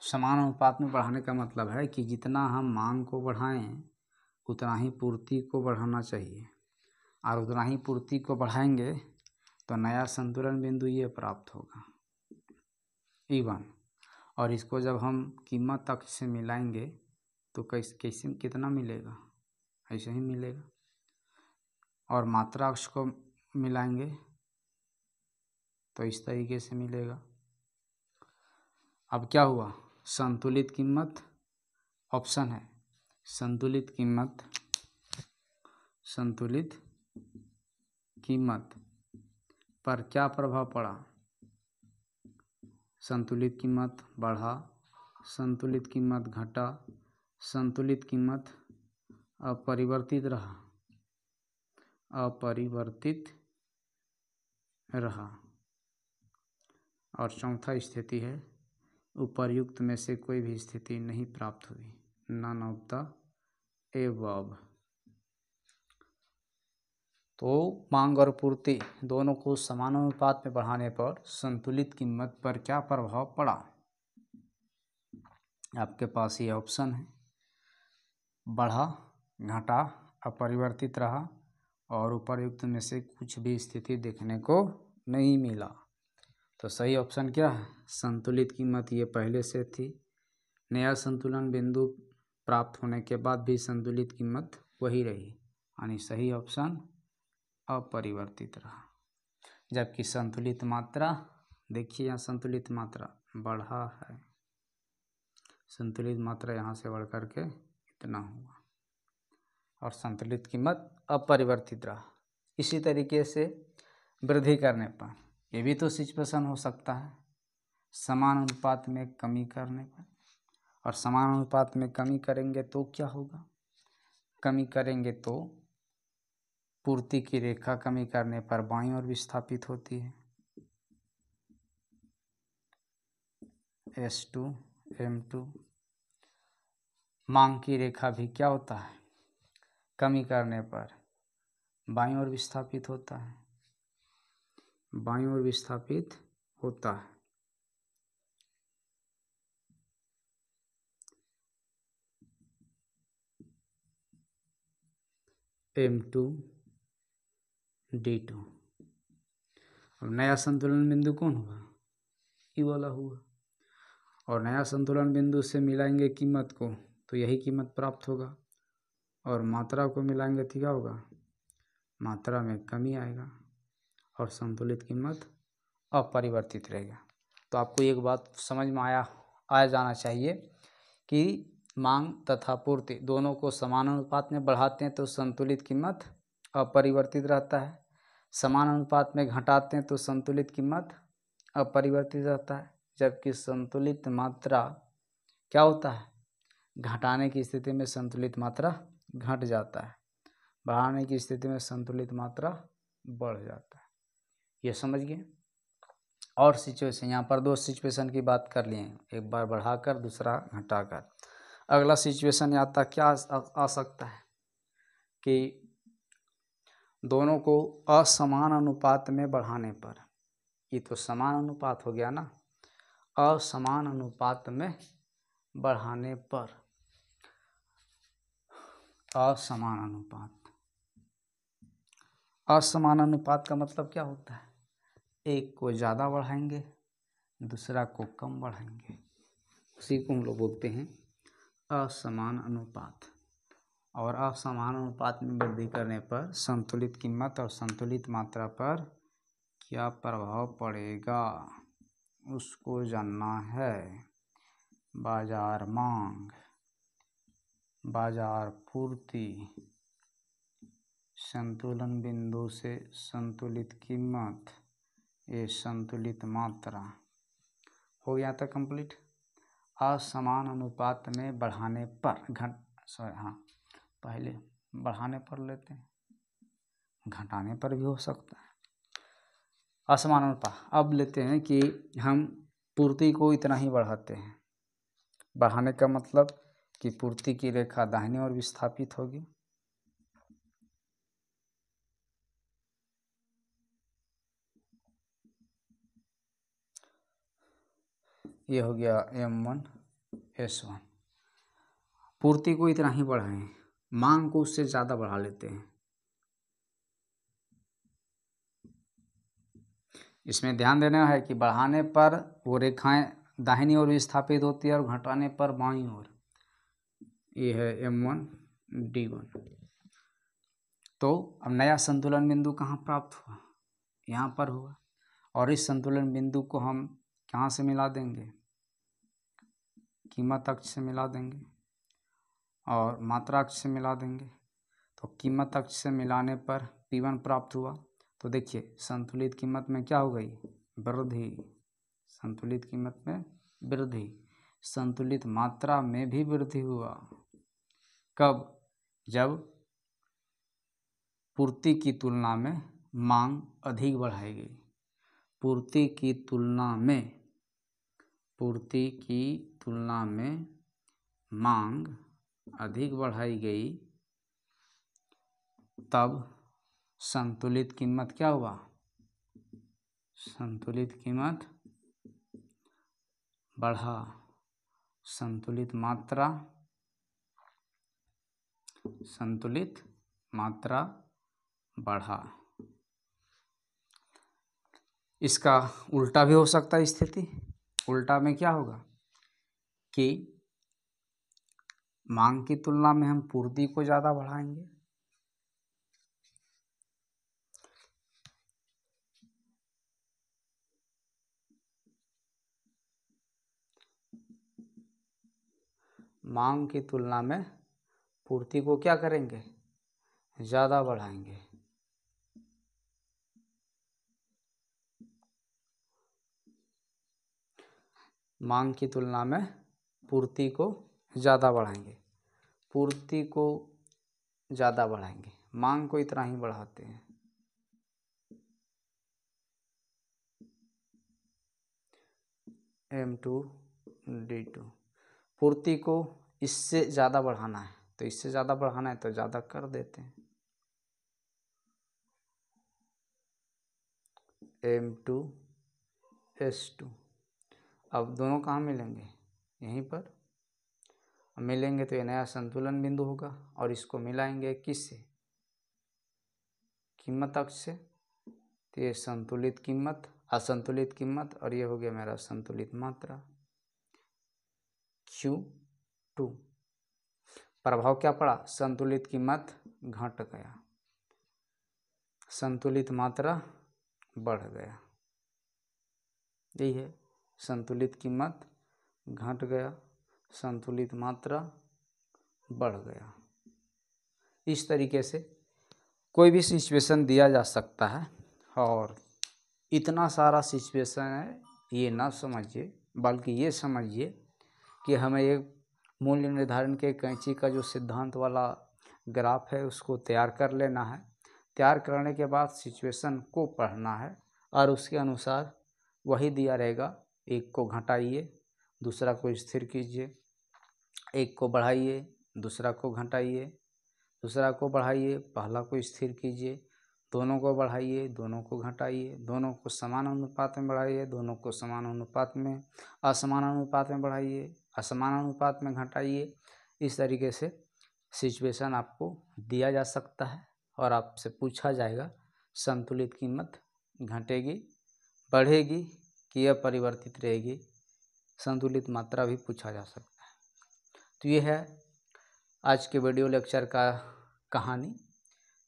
समान अनुपात में बढ़ाने का मतलब है कि जितना हम मांग को बढ़ाएं उतना ही पूर्ति को बढ़ाना चाहिए, और उतना ही पूर्ति को बढ़ाएंगे तो नया संतुलन बिंदु ये प्राप्त होगा, E1। और इसको जब हम कीमत अक्ष से मिलाएंगे तो कैसे कितना मिलेगा, ऐसे ही मिलेगा। और मात्रा अक्ष को मिलाएंगे तो इस तरीके से मिलेगा। अब क्या हुआ, संतुलित कीमत, ऑप्शन है संतुलित कीमत पर क्या प्रभाव पड़ा, संतुलित कीमत बढ़ा, संतुलित कीमत घटा, संतुलित कीमत अपरिवर्तित रहा। और चौथा स्थिति है उपर्युक्त में से कोई भी स्थिति नहीं प्राप्त हुई, नन ऑफ द एबव। तो मांग और पूर्ति दोनों को समानुपात में बढ़ाने पर संतुलित कीमत पर क्या प्रभाव पड़ा, आपके पास ये ऑप्शन है, बढ़ा, घटा, अपरिवर्तित रहा और उपर्युक्त में से कुछ भी स्थिति देखने को नहीं मिला। तो सही ऑप्शन क्या है, संतुलित कीमत ये पहले से थी, नया संतुलन बिंदु प्राप्त होने के बाद भी संतुलित कीमत वही रही, यानी सही ऑप्शन अपरिवर्तित रहा। जबकि संतुलित मात्रा, देखिए यहाँ संतुलित मात्रा बढ़ा है, संतुलित मात्रा यहाँ से बढ़ कर के इतना हुआ और संतुलित कीमत अपरिवर्तित रहा। इसी तरीके से वृद्धि करने पर ये भी तो सिचुएशन हो सकता है, समान अनुपात में कमी करने पर। और समान अनुपात में कमी करेंगे तो क्या होगा, कमी करेंगे तो पूर्ति की रेखा कमी करने पर बाईं ओर विस्थापित होती है, S2 M2। मांग की रेखा भी क्या होता है, कमी करने पर बाईं ओर विस्थापित होता है, बाईं ओर विस्थापित होता है। M2D2। अब नया संतुलन बिंदु कौन हुआ? ई वाला हुआ। और नया संतुलन बिंदु से मिलाएंगे कीमत को तो यही कीमत प्राप्त होगा, और मात्रा को मिलाएंगे तो क्या होगा? मात्रा में कमी आएगा और संतुलित कीमत अपरिवर्तित रहेगा। तो आपको एक बात समझ में आ जाना चाहिए कि मांग तथा पूर्ति दोनों को समान अनुपात में बढ़ाते हैं तो संतुलित कीमत अपरिवर्तित रहता है, समान अनुपात में घटाते हैं तो संतुलित कीमत अपरिवर्तित रहता है। जबकि संतुलित मात्रा क्या होता है? घटाने की स्थिति में संतुलित मात्रा घट जाता है, बढ़ाने की स्थिति में संतुलित मात्रा बढ़ जाता है। ये समझ गए। और सिचुएशन, यहाँ पर दो सिचुएशन की बात कर लिए, एक बार बढ़ाकर दूसरा घटाकर। अगला सिचुएशन यहाँ तक क्या आ सकता है कि दोनों को असमान अनुपात में बढ़ाने पर, ये तो समान अनुपात हो गया ना, असमान अनुपात में बढ़ाने पर, असमान अनुपात, असमान अनुपात का मतलब क्या होता है? एक को ज़्यादा बढ़ाएंगे, दूसरा को कम बढ़ाएंगे, उसी को हम लोग बोलते हैं असमान अनुपात। और असमान अनुपात में वृद्धि करने पर संतुलित कीमत और संतुलित मात्रा पर क्या प्रभाव पड़ेगा उसको जानना है। बाजार मांग, बाजार पूर्ति, संतुलन बिंदु से संतुलित कीमत, ये संतुलित मात्रा। हो गया था कंप्लीट। असमान अनुपात में बढ़ाने पर पहले बढ़ाने पर लेते हैं, घटाने पर भी हो सकता है। असमान अनुपात अब लेते हैं कि हम पूर्ति को इतना ही बढ़ाते हैं। बढ़ाने का मतलब कि पूर्ति की रेखा दाहिनी ओर विस्थापित होगी, ये हो गया M1 S1। पूर्ति को इतना ही बढ़ाएं, मांग को उससे ज़्यादा बढ़ा लेते हैं। इसमें ध्यान देना है कि बढ़ाने पर वो रेखाएं दाहिनी ओर विस्थापित होती है और घटाने पर बाईं ओर। ये है M1D1। तो अब नया संतुलन बिंदु कहाँ प्राप्त हुआ? यहाँ पर हुआ। और इस संतुलन बिंदु को हम कहाँ से मिला देंगे? कीमत अक्ष से मिला देंगे और मात्रा अक्ष से मिला देंगे। तो कीमत अक्ष से मिलाने पर P1 प्राप्त हुआ। तो देखिए संतुलित कीमत में क्या हो गई? वृद्धि। संतुलित कीमत में वृद्धि, संतुलित मात्रा में भी वृद्धि हुआ। कब? जब पूर्ति की तुलना में मांग अधिक बढ़ाई गई। पूर्ति की तुलना में मांग अधिक बढ़ाई गई, तब संतुलित कीमत क्या हुआ? संतुलित कीमत बढ़ा, संतुलित मात्रा बढ़ा। इसका उल्टा भी हो सकता है स्थिति। उल्टा में क्या होगा कि मांग की तुलना में हम पूर्ति को ज़्यादा बढ़ाएंगे, मांग की तुलना में पूर्ति को क्या करेंगे? ज़्यादा बढ़ाएंगे। मांग की तुलना में पूर्ति को ज़्यादा बढ़ाएंगे, पूर्ति को ज़्यादा बढ़ाएंगे, मांग को इतना ही बढ़ाते हैं। M2D2। पूर्ति को इससे ज़्यादा बढ़ाना है तो इससे ज़्यादा बढ़ाना है तो ज़्यादा कर देते हैं। M2S2। अब दोनों कहाँ मिलेंगे? यहीं पर मिलेंगे तो ये नया संतुलन बिंदु होगा और इसको मिलाएंगे किससे? कीमत अक्ष से। तो ये संतुलित कीमत, असंतुलित कीमत, और ये हो गया मेरा संतुलित मात्रा Q2। प्रभाव क्या पड़ा? संतुलित कीमत घट गया, संतुलित मात्रा बढ़ गया। यही है, संतुलित कीमत घट गया, संतुलित मात्रा बढ़ गया। इस तरीके से कोई भी सिचुएशन दिया जा सकता है और इतना सारा सिचुएशन है ये ना समझिए, बल्कि ये समझिए कि हमें एक मूल्य निर्धारण के कैंची का जो सिद्धांत वाला ग्राफ है उसको तैयार कर लेना है। तैयार करने के बाद सिचुएशन को पढ़ना है और उसके अनुसार वही दिया रहेगा। एक को घटाइए, दूसरा को स्थिर कीजिए, एक को बढ़ाइए, दूसरा को घटाइए, दूसरा को बढ़ाइए, पहला को स्थिर कीजिए, दोनों को बढ़ाइए, दोनों को घटाइए, दोनों को समान अनुपात में बढ़ाइए, दोनों को समान अनुपात में असमान अनुपात में बढ़ाइए, असमान अनुपात में घटाइए। इस तरीके से सिचुएशन आपको दिया जा सकता है और आपसे पूछा जाएगा संतुलित कीमत घटेगी, बढ़ेगी कि अपरिवर्तित रहेगी। संतुलित मात्रा भी पूछा जा सकता है। तो ये है आज के वीडियो लेक्चर का कहानी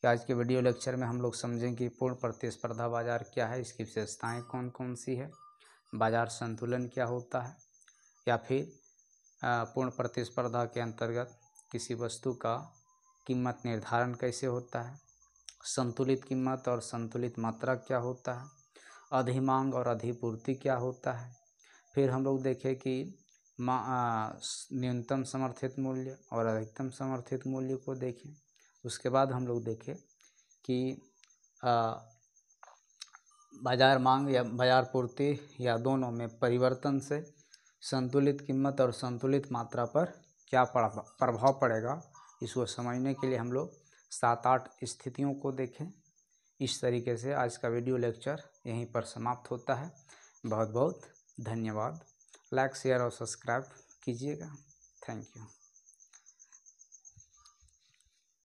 कि आज के वीडियो लेक्चर में हम लोग समझें कि पूर्ण प्रतिस्पर्धा बाजार क्या है, इसकी विशेषताएं कौन कौन सी है, बाजार संतुलन क्या होता है, या फिर पूर्ण प्रतिस्पर्धा के अंतर्गत किसी वस्तु का कीमत निर्धारण कैसे होता है, संतुलित कीमत और संतुलित मात्रा क्या होता है, अधिमांग और अधिपूर्ति क्या होता है। फिर हम लोग देखें कि न्यूनतम समर्थित मूल्य और अधिकतम समर्थित मूल्य को देखें। उसके बाद हम लोग देखें कि बाजार मांग या बाजार पूर्ति या दोनों में परिवर्तन से संतुलित कीमत और संतुलित मात्रा पर क्या प्रभाव पड़ेगा। इसको समझने के लिए हम लोग 7-8 स्थितियों को देखें। इस तरीके से आज का वीडियो लेक्चर यहीं पर समाप्त होता है। बहुत बहुत धन्यवाद। लाइक, शेयर और सब्सक्राइब कीजिएगा। Thank you.